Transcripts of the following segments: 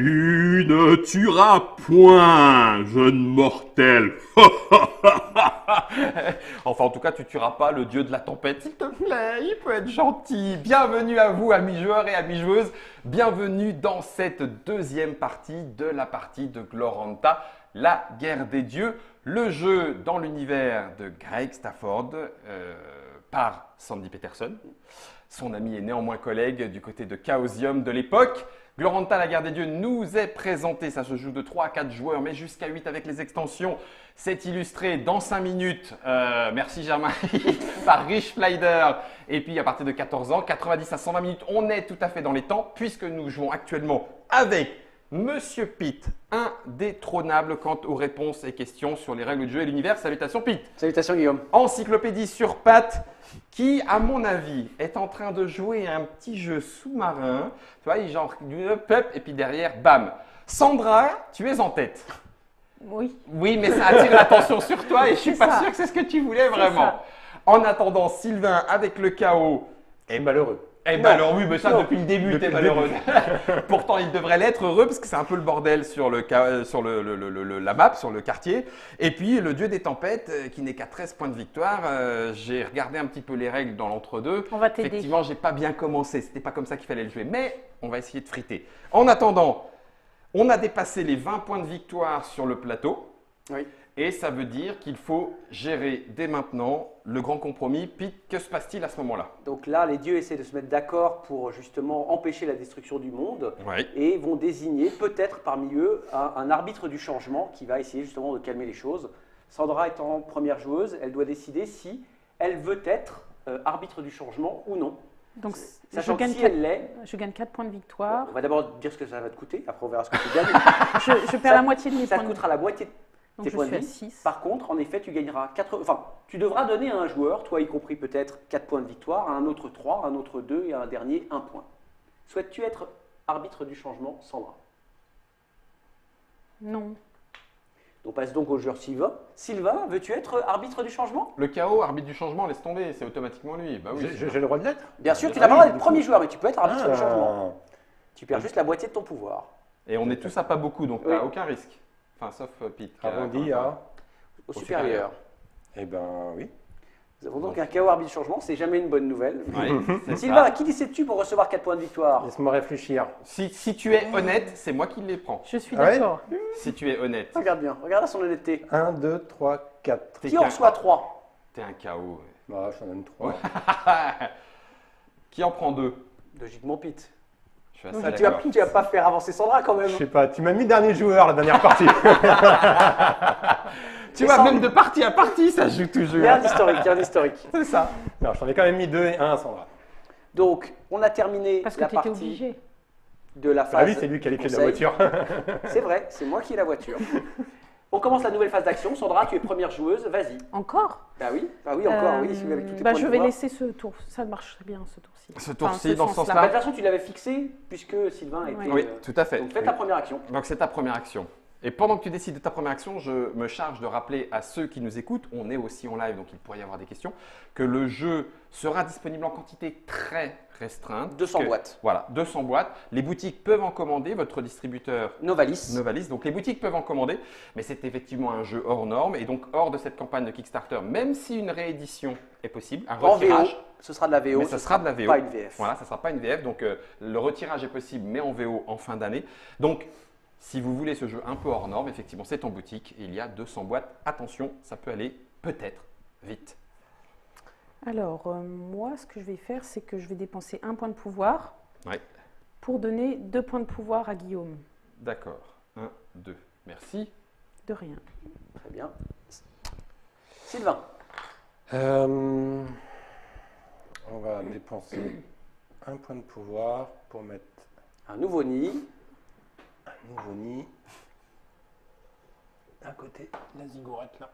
Tu ne tueras point, jeune mortel. Enfin, en tout cas, tu tueras pas le dieu de la tempête, s'il te plaît. Il peut être gentil. Bienvenue à vous, amis joueurs et amis joueuses. Bienvenue dans cette deuxième partie de la partie de Gloranta, la guerre des dieux. Le jeu dans l'univers de Greg Stafford par Sandy Peterson. Son ami est néanmoins collègue du côté de Chaosium de l'époque. Gloranta, la guerre des dieux, nous est présenté. Ça se joue de 3 à 4 joueurs, mais jusqu'à 8 avec les extensions. C'est illustré dans 5 minutes, merci Germain, par Rich Flyder. Et puis à partir de 14 ans, 90 à 120 minutes, on est tout à fait dans les temps, puisque nous jouons actuellement avec Monsieur Pitt, indétrônable quant aux réponses et questions sur les règles du jeu et l'univers. Salutations Pitt. Salutations Guillaume. Encyclopédie sur pattes, qui, à mon avis, est en train de jouer un petit jeu sous-marin. Tu vois, il genre et puis derrière, bam. Sandra, tu es en tête. Oui. Oui, mais ça attire l'attention sur toi et je suis pas ça. sûr que c'est ce que tu voulais vraiment. En attendant, Sylvain, avec le chaos. Et malheureux. Eh ben alors oui, mais ça depuis le début, t'es malheureux. Pourtant, il devrait l'être heureux parce que c'est un peu le bordel sur la map, sur le quartier. Et puis, le dieu des tempêtes, qui n'est qu'à 13 points de victoire. J'ai regardé un petit peu les règles dans l'entre-deux. On va t'aider. Effectivement, j'ai pas bien commencé. C'était pas comme ça qu'il fallait le jouer. Mais on va essayer de friter. En attendant, on a dépassé les 20 points de victoire sur le plateau. Oui. Et ça veut dire qu'il faut gérer dès maintenant le grand compromis. Pete, que se passe-t-il à ce moment-là? Donc là, les dieux essaient de se mettre d'accord pour justement empêcher la destruction du monde Oui. et vont désigner peut-être parmi eux un arbitre du changement qui va essayer justement de calmer les choses. Sandra étant première joueuse, elle doit décider si elle veut être arbitre du changement ou non. Donc, Sachant que si 4, elle l'est, je gagne 4 points de victoire. on va d'abord dire ce que ça va te coûter, après on verra ce que tu gagnes. Je perds la moitié de mes Ça points te de coûtera la moitié de Donc, tes je points suis de à vie. 6. Par contre, en effet, tu gagneras 4. Enfin, tu devras donner à un joueur, toi y compris peut-être 4 points de victoire, à un autre 3, à un autre 2 et à un dernier 1 point. Souhaites-tu être arbitre du changement, Sandra? Non. On passe donc au joueur Sylvain. Sylvain, veux-tu être arbitre du changement? Le chaos, arbitre du changement, laisse tomber, c'est automatiquement lui. Bah oui. J'ai le droit de l'être? Bien sûr, tu Ah n'as pas le oui, droit d'être premier joueur, mais tu peux être arbitre du changement. Ah. Tu perds juste la moitié de ton pouvoir. Et on est tous à pas beaucoup, donc Oui. t'as aucun risque. Enfin, sauf Pete. qui a- Arrondi à... Au supérieur. supérieur. Eh ben oui. Nous avons donc un chaos arbitre du changement, c'est jamais une bonne nouvelle. Oui, c'est Sylvain, à ça. qui décides-tu pour recevoir 4 points de victoire? Laisse-moi réfléchir. Si tu es honnête, c'est moi qui les prends. Je suis Ah ouais d'accord. Si tu es honnête, Regarde bien, regarde à son honnêteté. 1, 2, 3, 4. Qui en reçoit 3? t'es un chaos. Bah, j'en donne 3. Qui en prend 2? Logiquement, Pete. Je suis Donc, assez Tu vas, d'accord. tu vas pas faire avancer Sandra quand même. Je sais pas, tu m'as mis dernier joueur la dernière partie. Tu vois, même de partie à partie, ça joue toujours. Il y a un historique, il y a un historique. C'est ça. Non, je t'en ai quand même mis 2 et 1, Sandra. Donc, on a terminé Parce que la tu étais partie obligé. de la Bah phase. oui, c'est lui qui a les clés de la conseil. voiture. C'est vrai, c'est moi qui ai la voiture. On commence la nouvelle phase d'action. Sandra, tu es première joueuse, vas-y. Encore Bah oui, encore, oui, si vous avez tous tes bah, points je de vais pouvoir. laisser ce tour. Ça marche très bien, ce tour-ci. Ce tour-ci, Enfin, dans ce sens-là. sens-là. Bah, de toute façon, tu l'avais fixé puisque Sylvain était. Oui. Oui, tout à fait. Donc, fais ta première action. Donc c'est ta première action. Et pendant que tu décides de ta première action, je me charge de rappeler à ceux qui nous écoutent, on est aussi en live, donc il pourrait y avoir des questions, que le jeu sera disponible en quantité très restreinte. 200 Que- boîtes. Voilà, 200 boîtes. Les boutiques peuvent en commander, votre distributeur Novalis. Novalis. Donc les boutiques peuvent en commander, mais c'est effectivement un jeu hors norme et donc hors de cette campagne de Kickstarter, même si une réédition est possible, un En VO, retirage. ce sera de la VO. Mais ça sera de la VO. Pas une VF. Voilà, ça ne sera pas une VF, donc le retirage est possible, mais en VO en fin d'année. Donc, si vous voulez ce jeu un peu hors norme, effectivement, c'est en boutique et il y a 200 boîtes. Attention, ça peut aller peut-être vite. Alors, moi, ce que je vais faire, c'est que je vais dépenser 1 point de pouvoir Ouais, pour donner 2 points de pouvoir à Guillaume. d'accord. 1, 2. Merci. De rien. Très bien. Sylvain. On va dépenser 1 point de pouvoir pour mettre Un nouveau nid. un nouveau nid à côté de la zigourette là.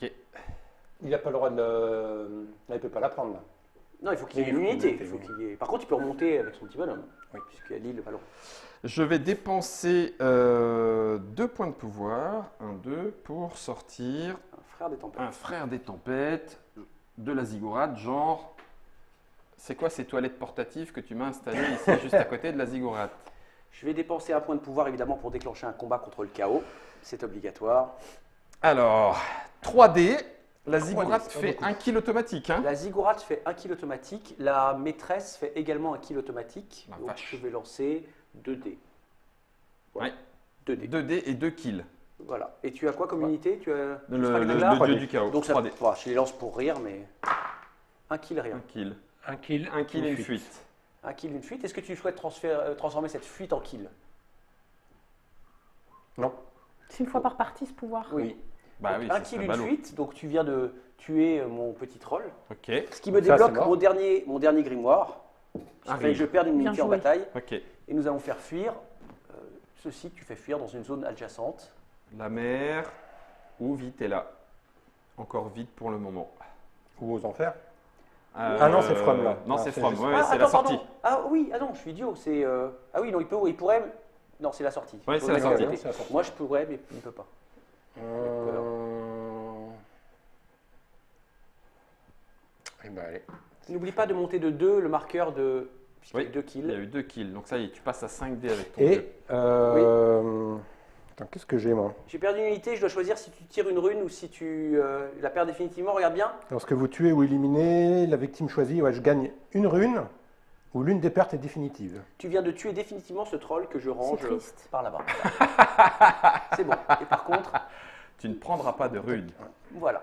Ok. Il n'a pas le droit de le... Là, il peut pas la prendre là. Non, il faut qu'il y ait Oui, une unité. oui, Il faut oui. qu'il y ait- Par contre, il peut remonter avec son petit bonhomme. Oui. Puisqu'il y a l'île, le ballon. Je vais dépenser 2 points de pouvoir. 1, 2, pour sortir Un frère des tempêtes. un frère des tempêtes de la ziggourate, genre. C'est quoi ces toilettes portatives que tu m'as installées ici juste à côté de la ziggourate? Je vais dépenser un point de pouvoir évidemment pour déclencher un combat contre le chaos. C'est obligatoire. Alors, 3D. La 3D, ziggourate c'est pas fait beaucoup. 1 kill automatique. Hein. La ziggourate fait 1 kill automatique. La maîtresse fait également 1 kill automatique. La Donc vache. je vais lancer 2 dés. Voilà. Ouais. 2 dés. 2D et 2 kills. Voilà. Et tu as quoi comme unité? Tu as tu Le, seras le- là le dieu du chaos. Donc ça, 3D. voilà, je les lance pour rire, mais 1 kill Un rien. kill. Un kill, Un kill et une fuite. 1 kill, une fuite. Est-ce que tu souhaites transformer cette fuite en kill? Non. C'est une fois par partie ce pouvoir. Oui. Bah Donc, oui, un ça kill, serait une ballot. fuite. Donc tu viens de tuer mon petit troll. Ok, Ce qui me Ça, débloque c'est mort. mon dernier grimoire. Ça fait que je perds une Bien unité en joué. bataille. ok. Et nous allons faire fuir ceci que tu fais fuir dans une zone adjacente. La mer ou vite est là. Encore vite pour le moment. Ou aux enfers. Ah non, c'est From, là. Non, Ah, c'est c'est From, juste- ouais, Ah, c'est la attends, sortie. pardon. Ah oui, ah non, je suis idiot. C'est ah oui, non, il pourrait. Non, c'est la sortie. Ouais, c'est la D'accord, sortie. ok. C'est la sortie. Moi, je pourrais, mais il ne peut pas. Eh ben, allez. N'oublie pas de monter de 2 le marqueur de puisqu'il y a Oui, eu 2 il y a kills. eu 2 kills. Donc ça y est, tu passes à 5D avec ton dieu. Et attends, qu'est-ce que j'ai moi? J'ai perdu une unité, je dois choisir si tu tires une rune ou si tu la perds définitivement. Regarde bien. Lorsque vous tuez ou éliminez la victime choisie, ouais, je gagne une rune ou l'une des pertes est définitive. Tu viens de tuer définitivement ce troll que je range triste. par là-bas. C'est bon. Et par contre, Tu ne prendras pas de rune. voilà.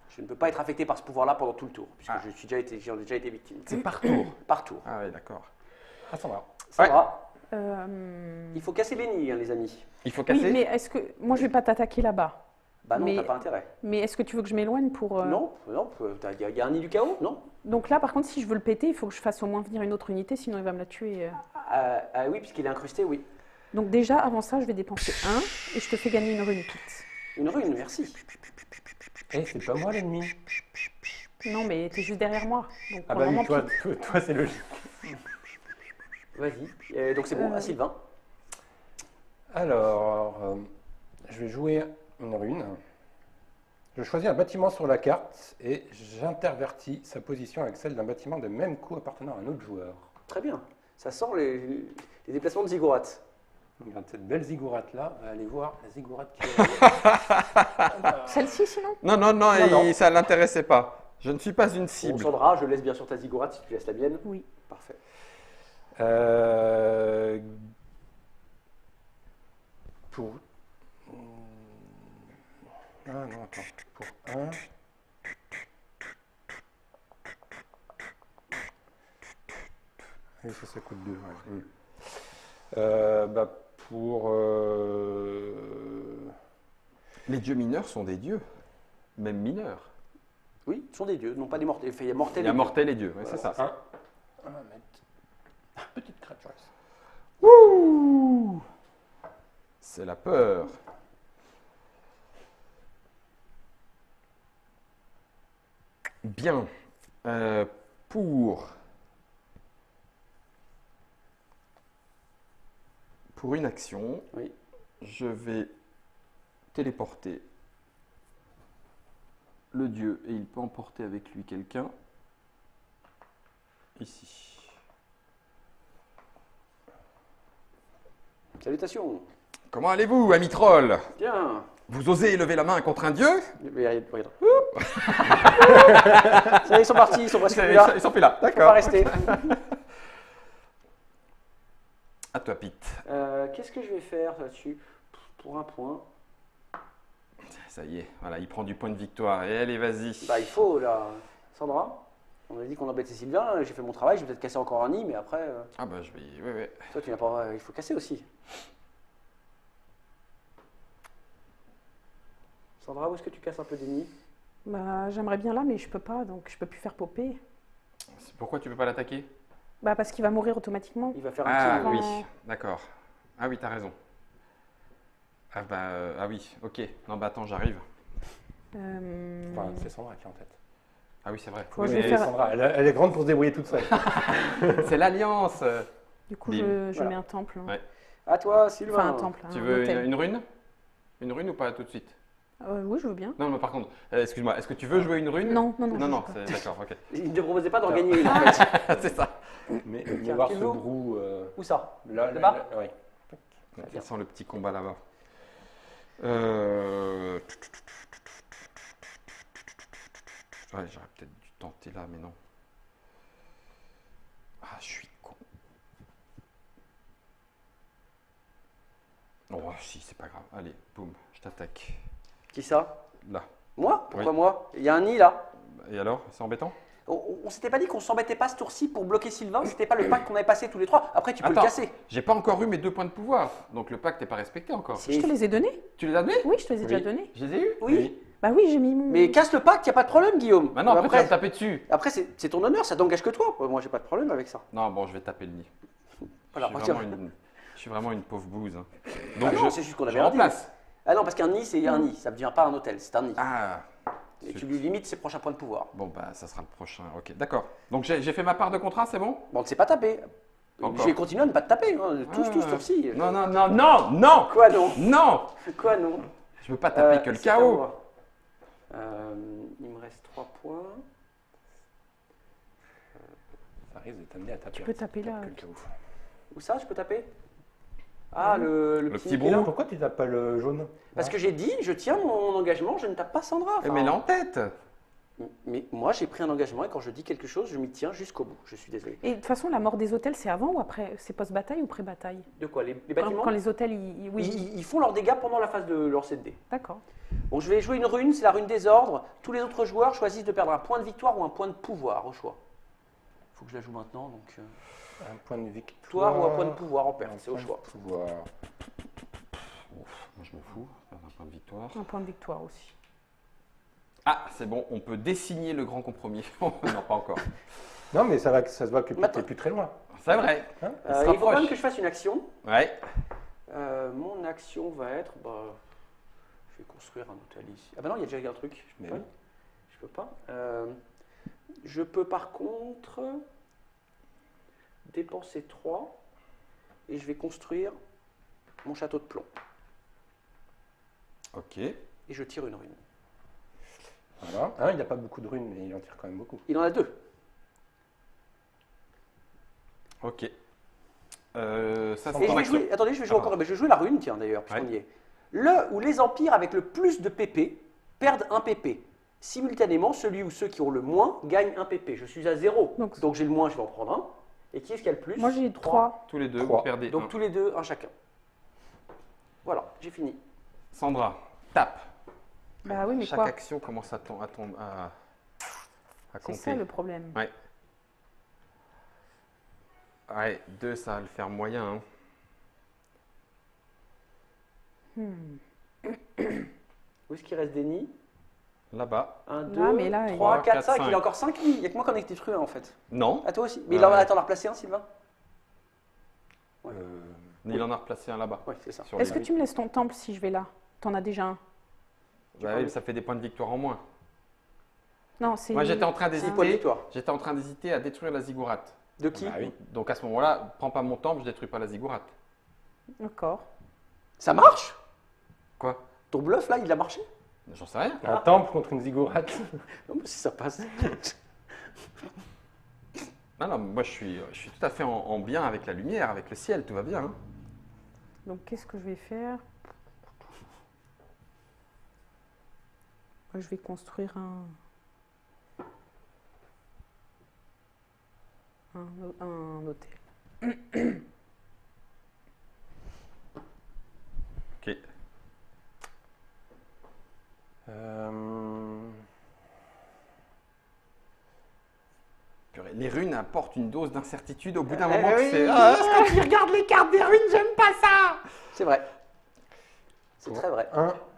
Je ne peux pas être affecté par ce pouvoir-là pendant tout le tour, puisque Ah. j'en ai déjà été victime. C'est par tour. Par tour. Ah oui, d'accord. Ah, ça va. Ça Ouais. va. Euh, Il faut casser les nids, hein, les amis. Il faut Oui, casser. mais est-ce que moi je vais pas t'attaquer là-bas? Bah non, Mais- t'as pas intérêt. Mais est-ce que tu veux que je m'éloigne pour Non, il y a un nid du chaos, non? Donc là, par contre, si je veux le péter, il faut que je fasse au moins venir une autre unité, sinon il va me la tuer. Ah oui, puisqu'il est incrusté, oui. Donc déjà, avant ça, je vais dépenser 1 et je te fais gagner une rune toute. Une rune, merci. Eh, c'est pas moi l'ennemi. Non, mais t'es juste derrière moi. Donc Ah pour bah le oui, moment, toi c'est logique. Vas-y. Donc c'est bon, à Sylvain. Alors, je vais jouer une rune. Je choisis un bâtiment sur la carte et j'intervertis sa position avec celle d'un bâtiment de même coup appartenant à un autre joueur. Très bien. Ça sent les déplacements de ziggourate. Regarde cette belle ziggourate là, allez voir la ziggourate qui est Celle-ci, sinon Non, non, non, Non, non. ça ne l'intéressait pas. Je ne suis pas une Bon, cible. Sandra, je laisse bien sûr ta ziggourate si tu laisses la mienne. Oui. Parfait. Pour. Ah non, attends. Pour un. Et ça coûte 2. Bah, pour. Les dieux mineurs sont des dieux. Même mineurs. Oui, ce sont des dieux, non pas des mortels. Enfin, il y a mortels. Il y a et mortel et dieux. Ouais, c'est Voilà, ça. On va mettre. Petite créature. Wouh! C'est la peur. Bien. Pour une action, Oui. je vais téléporter le dieu et il peut emporter avec lui quelqu'un ici. Salutations. Comment allez-vous, ami troll? Bien. Vous osez lever la main contre un dieu? Mais regarde. Ça y est, ils sont partis, ils sont presque plus là. Ils sont plus là, Faut pas d'accord. rester. À toi, Pete. Qu'est-ce que je vais faire là-dessus? Pour un point. Ça y est, voilà, il prend du point de victoire. Et allez, vas-y. Bah, il faut là. Sandra, on a dit qu'on embêtait Sylvain. J'ai fait mon travail, je vais peut-être casser encore un nid, mais après, Ah bah je vais... Ouais, ouais. toi, tu n'as pas. Il faut casser aussi. Sandra, où est-ce que tu casses un peu des nids? Bah, j'aimerais bien là, mais je peux pas, donc je peux plus faire popper. Pourquoi tu peux pas l'attaquer? Bah, parce qu'il va mourir automatiquement. Il va faire un Ah petit. petit- oui, d'accord. Ah oui, t'as raison. Ah bah... ah oui, ok. Non bah attends, j'arrive. Enfin, c'est Sandra qui est en tête. Ah oui, c'est vrai. Moi, je Mais vais faire- Sandra, elle est grande pour se débrouiller toute seule. c'est l'alliance. Du coup, Bim. je Voilà. mets un temple. Ouais. À toi, Sylvain. Enfin, un temple. Tu un veux hôtel. une rune? Une rune ou pas tout de suite? Oui, je veux bien. Non, mais par contre, excuse-moi, est-ce que tu veux jouer une rune? Non, non, non. Non, je non, veux pas. c'est d'accord, ok. Il ne proposait pas d'en gagner une en fait. C'est ça. Mais Tiens, voir ce Kilo. brou Où ça? là, Là-bas oui. Ça sent le petit combat là-bas. Ouais, j'aurais peut-être dû tenter là, mais non. Ah, je suis con. Oh, si, c'est pas grave. Allez, boum, je t'attaque. Qui ça? Là. Moi? Pourquoi Oui. moi? Il y a un nid là. Et alors, c'est embêtant? On s'était pas dit qu'on s'embêtait pas ce tour-ci pour bloquer Sylvain? C'était pas le pacte qu'on avait passé tous les trois? Après, tu peux Attends. le casser. J'ai pas encore eu mes 2 points de pouvoir, donc le pacte n'est pas respecté encore. Si. Je te les ai donnés? Tu les as donnés? Oui, je te les ai Oui. déjà donnés. Je les ai eus? Oui. Bah oui, j'ai mis mon. Mais casse le pacte, y a pas de problème, Guillaume. Maintenant, après, tu vas me taper dessus. Après, c'est ton honneur, ça t'engage que toi. Moi, j'ai pas de problème avec ça. Non, bon, je vais taper le nid. Voilà, je, suis retire. je suis vraiment une pauvre bouse. Hein. Ah Donc, non, c'est juste qu'on je avait un deal. remplace. Ah non, parce qu'un nid, c'est un nid. Ça ne devient pas un hôtel, c'est un nid. Ah, Et tu lui limites ses prochains points de pouvoir. bon, bah, ça sera le prochain. Ok, d'accord. Donc, j'ai fait ma part de contrat, c'est bon? Bon, on ne s'est pas tapé. Encore. Je vais continuer à ne pas te taper. Hein. Tous Ah. ce tour-ci. Non, non, non, non, non! Quoi non? Non! Quoi non? Je veux pas taper que le C'est à chaos. moi. Il me reste 3 points. Ça risque de t'amener à taper. Tu peux taper là. Que le chaos. Où ça, je peux taper? Ah, le petit petit brou. Miquelin. Pourquoi tu tapes pas le jaune? Parce que j'ai dit, je tiens mon engagement, je ne tape pas Sandra. Eh, mais là en tête! Mais moi, j'ai pris un engagement et quand je dis quelque chose, je m'y tiens jusqu'au bout. Je suis désolé. Et de toute façon, la mort des hôtels, c'est avant ou après? C'est post-bataille ou pré-bataille? De quoi? Les Quand, bâtiments? quand les hôtels, oui. Ils font leurs dégâts pendant la phase de lancer de dés. D'accord. Bon, je vais jouer une rune, c'est la rune des ordres. Tous les autres joueurs choisissent de perdre un point de victoire ou un point de pouvoir au choix. Il faut que je la joue maintenant, donc Un point de victoire. victoire ou un point de pouvoir en Un perte, c'est au point de choix. pouvoir. Moi, je m'en fous. Un point de victoire. Un point de victoire aussi. Ah, c'est bon, on peut dessiner le grand compromis. non, pas encore. Non, mais ça se voit que tu Maintenant- n'es plus très loin. C'est vrai. Hein Il se Il faut quand même rapproche. que je fasse une action. Ouais. Mon action va être, je vais construire un hôtel ici. Ah bah non, il y a déjà un truc. Je Mais peux oui. pas. Je peux pas. Je peux par contre dépenser 3 et je vais construire mon château de plomb. Ok. Et je tire une rune. Voilà. Il n'a pas beaucoup de runes, mais il en tire quand même beaucoup. Il en a 2. Ok. Ça, Et c'est je ton vais action. jouer, attendez, je vais jouer Ah, encore. Je vais jouer la rune, tiens d'ailleurs, puisqu'on Ouais. y est. Le ou les empires avec le plus de PP perdent un PP. Simultanément, celui ou ceux qui ont le moins gagnent un PP. Je suis à 0. Donc- Donc j'ai le moins, je vais en prendre un. Et qui est-ce qui a le plus? Moi, j'ai 3. 3. Tous les deux, Trois. vous perdez Donc un. tous les deux, un chacun. Voilà, j'ai fini. Sandra, tape. Bah oui, mais Chaque quoi? action commence à C'est compter. ça le problème. Ouais. Ouais, 2, ça va le faire moyen. Hein. Où est-ce qu'il reste des nids? Là-bas. 1, 2, Là, mais là, il- 3, 4, 5. 5. Il a encore 5 nids. Il n'y a que moi qui en ai détruit un en fait. Non. À toi aussi. Mais il en Ouais. attend, on a replacé un, Sylvain? Ouais. Il en a replacé un là-bas. Oui, c'est ça. sur Est-ce les- que tu me laisses ton temple si je vais là? T'en as déjà un. Bah oui, ça fait des points de victoire en moins. Non, c'est. Moi, j'étais en train 6 points de d'hésiter. victoire. J'étais en train d'hésiter à détruire la ziggourate. De qui? Bah oui. Donc à ce moment-là, prends pas mon temple, je détruis pas la ziggourate. D'accord. Ça marche? Quoi? Ton bluff là, il a marché? J'en sais rien. Un temple contre une ziggourate. Non, mais si ça passe. Non, non, moi je suis tout à fait en bien avec la lumière, avec le ciel, tout va bien. Hein. Donc, qu'est-ce que je vais faire? Moi, je vais construire un hôtel. Ok. Purée, les runes apportent une dose d'incertitude au bout d'un moment. oui. C'est quand tu regardes les cartes des runes, j'aime pas ça. C'est vrai. C'est très vrai.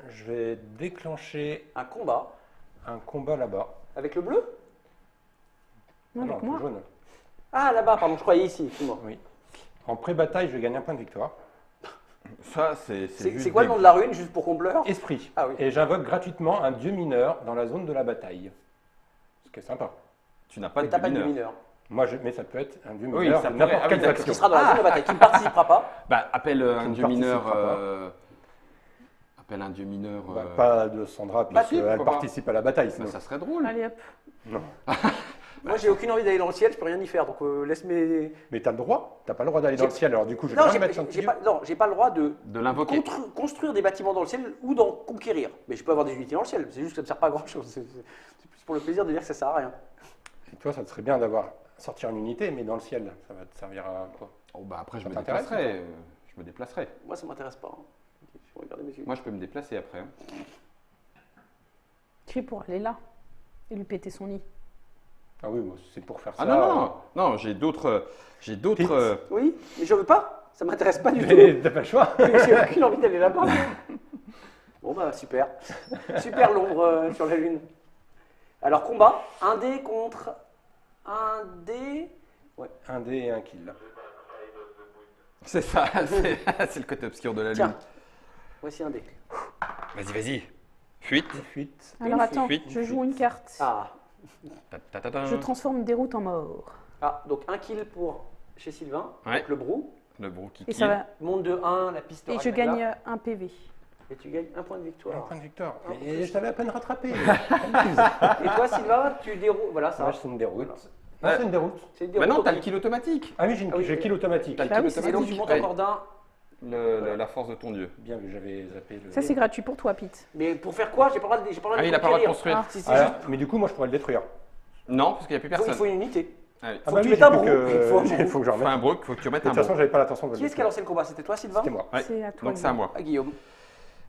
Je vais déclencher Un combat un combat là-bas. avec le bleu? Non, avec le moi. jaune. Ah, là-bas, pardon, je croyais ici. Excuse-moi. Oui. En pré-bataille, je gagne un point de victoire. Ça, c'est C'est quoi le nom de la rune, juste pour qu'on pleure? Esprit. Ah oui. Et j'invoque gratuitement un dieu mineur dans la zone de la bataille. Ce qui est sympa. Tu n'as pas Mais de t'as pas de mineur. mineur. Mais ça peut être un dieu Oui, mineur ça de pourrait. n'importe Ah oui, quelle d'accord. faction. Qui sera dans la zone de bataille, qui ne participera pas. Bah, appelle un Qui ne dieu mineur. participera Appelle un dieu mineur. Bah, pas de Sandra, Bah, si, puisqu'elle pourquoi pas. participe à la bataille. Bah, Sinon. ça serait drôle. Allez hop. Non. Moi, j'ai aucune envie d'aller dans le ciel, je peux rien y faire. Donc, laisse mes. Mais t'as le droit. T'as pas le droit d'aller dans le ciel. Alors du coup, je vais Non, quand même mettre un petit dieu. j'ai pas le droit de De l'invoquer. construire des bâtiments dans le ciel ou d'en conquérir. Mais je peux avoir des unités dans le ciel. C'est juste que ça me sert pas à grand chose. C'est plus pour le plaisir de dire que ça sert à rien. Et toi, ça te serait bien d'avoir sortir une unité, mais dans le ciel. Ça va te servir à quoi? Oh, bah après, je Ça me t'intéresse, déplacerai. Je me déplacerai. Moi, ça m'intéresse pas. Hein. Je vais regarder mes yeux. Moi, je peux me déplacer après. Hein. Tu es pour aller là et lui péter son nid. Ah oui, moi, c'est pour faire Ah ça. non, non, non, non, j'ai d'autres. J'ai d'autres. Oui, mais je veux pas. Ça m'intéresse pas du tout. Mais t'as pas le choix. J'ai aucune envie d'aller là-bas. Bon, bah, super. Super l'ombre sur la lune. Alors, combat. Un dé contre un dé. Ouais, un dé et un kill. C'est ça, c'est le côté obscur de la lune. Tiens, voici un dé. Vas-y, vas-y. Fuite. Fuite. Alors attends, fuite, je joue une carte. Ah. Je transforme des routes en mort. Ah, donc un kill pour chez Sylvain, Ouais. donc le brou. Le brou qui Et kill. ça va. Monte de 1, la piste Et je Ragnar. gagne un PV. Et tu gagnes un point de Un victoire. point de victoire. Ah, Et je t'avais à peine rattrapé. Et toi, Sylvain, tu déroules. Voilà, ça. Ça, c'est une déroute. Voilà. Non, c'est une déroute. C'est une Bah déroute non, t'as le automatique. kill automatique. Ah oui, j'ai Ah oui, le kill automatique. T'as le Bah kill oui, c'est Et donc, automatique. tu montes Ouais. encore d'un. La force de ton dieu. Bien vu, j'avais zappé le. Ça, c'est gratuit pour toi, Pete. Mais pour faire quoi? J'ai pas le droit de, j'ai pas le droit Ah, de il a pas le droit de conquérir. construire. Ah. Si c'est Ah, juste. mais du coup, moi, je pourrais le détruire. Non, parce qu'il n'y a plus Il personne. faut une unité. Ah oui. Faut que tu mettes un brou. Il faut un brou. Faut un broc, faut que tu remettes De un toute façon, broc. j'avais pas l'intention de le Qui est-ce qui a détruire. lancé le combat? C'était toi, Sylvain? C'était moi. Ouais. C'est à toi. Donc c'est à moi. Ah, Guillaume.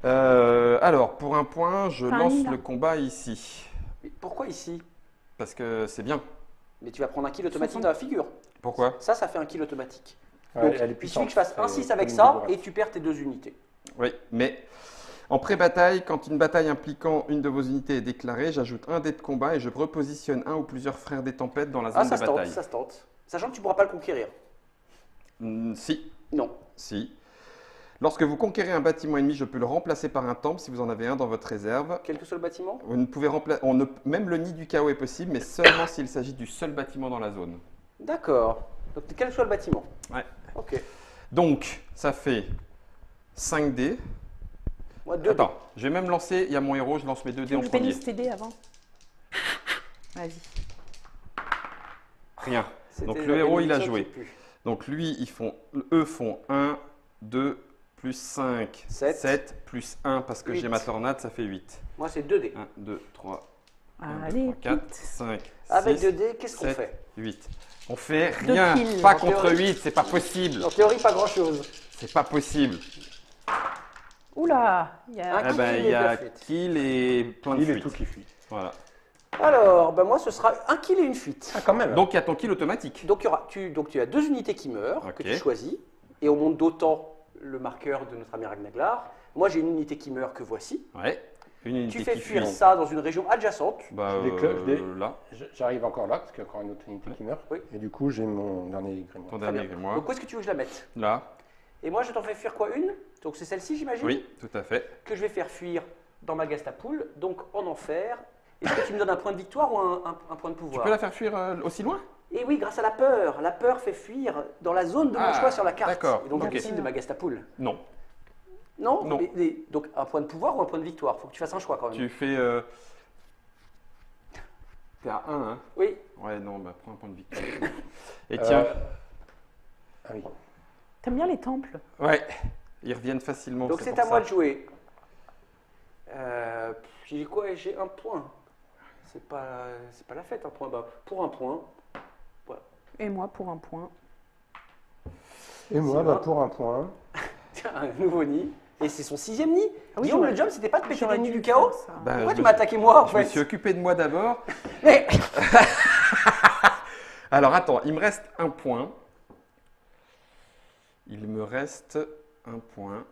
Alors, pour un point, je Enfin, lance Lila. le combat ici. Mais pourquoi ici? Parce que c'est bien. Mais tu vas prendre un kill automatique dans la figure. Pourquoi? Ça fait un kill automatique. Ouais, Donc, elle est il puissante. suffit que je fasse un C'est 6 avec comme ça une et tu perds tes 2 unités. Oui, mais en pré-bataille, quand une bataille impliquant une de vos unités est déclarée, j'ajoute un dé de combat et je repositionne un ou plusieurs frères des tempêtes dans la zone Ah, ça de se tente, bataille. ça se tente. Sachant que tu pourras pas le conquérir. Si, Non. si. Lorsque vous conquérez un bâtiment ennemi, je peux le remplacer par un temple si vous en avez un dans votre réserve. Quel que soit le bâtiment. Vous ne pouvez même le nid du chaos est possible, mais seulement s'il s'agit du seul bâtiment dans la zone. D'accord. Donc quel que soit le bâtiment. Ouais. Ok. Donc, ça fait 5 dés. Moi 2 Attends, je vais même lancer, il y a mon héros, je lance mes 2 dés en Je premier. bénisse tes dés avant. Vas-y. Rien. Donc le héros, il a joué. Plus. Donc lui, eux font 1, 2, plus 5, Sept. 7, plus 1 parce que j'ai 8. ma tornade, ça fait 8. Moi c'est 2 dés. 1, 2, 3, 1, Allez, 2, 3, 4, Pete. 5, Avec 6, 2 dés, qu'est-ce qu'on 7, fait? 8. On fait Deux rien, kills. pas En contre théorie. 8, c'est pas possible. En théorie, pas grand chose. C'est pas possible. Oula, il y a... Un Eh ben, kill il y et a deux fuites. kill et plein de Il est fuites. tout qui fuit. Voilà. Alors, ben moi ce sera un kill et une fuite. Ah, quand même. Donc il y a ton kill automatique. Donc, tu as 2 unités qui meurent, Ok. que tu choisis, et on monte d'autant le marqueur de notre ami Ragnar. Moi j'ai une unité qui meurt que voici. Ouais. Une unité Tu fais qui fuir fuit. ça dans une région adjacente. Bah, Je déclenche des- là, J'arrive encore là, parce qu'il y a encore une autre unité qui meurt. Oui. Et du coup, j'ai mon dernier grimoire. ton Très dernier bien. grimoire. Donc où est-ce que tu veux que je la mette? Là, Et moi je t'en fais fuir quoi? Une? Donc c'est celle-ci j'imagine? oui, tout à fait. Que je vais faire fuir dans ma Gastapoule, donc en enfer. Est-ce que tu me donnes un point de victoire ou un point de Tu pouvoir? peux la faire fuir aussi loin? Et oui, grâce à la peur. La peur fait fuir dans la zone de mon Ah, choix sur la carte. d'accord, Et donc je ok. décide de ma Gastapoule. Non. Non, Non. Donc un point de pouvoir ou un point de victoire? Faut que tu fasses un choix quand même. Tu fais. T'es à 1, hein? Oui. Ouais, non, bah prends un point de victoire. Et tiens, Ah oui. T'aimes bien les temples? ouais, ils reviennent facilement. Donc c'est pour à moi ça. de jouer. J'ai quoi? J'ai un point. C'est pas la fête un point. Bah, pour un point. Et moi pour un point. Et moi, Sylvain. bah, pour un point. Tiens, un nouveau nid. Et c'est son 6e nid. Ah oui, Guillaume, j'aurais- le job, c'était pas de péter J'aurais les nids dû du chaos. faire ça. Bah, Pourquoi je tu me m'as suis- attaqué moi en Je me fait? suis occupé de moi d'abord. Mais Alors attends, il me reste un point. Il me reste un point.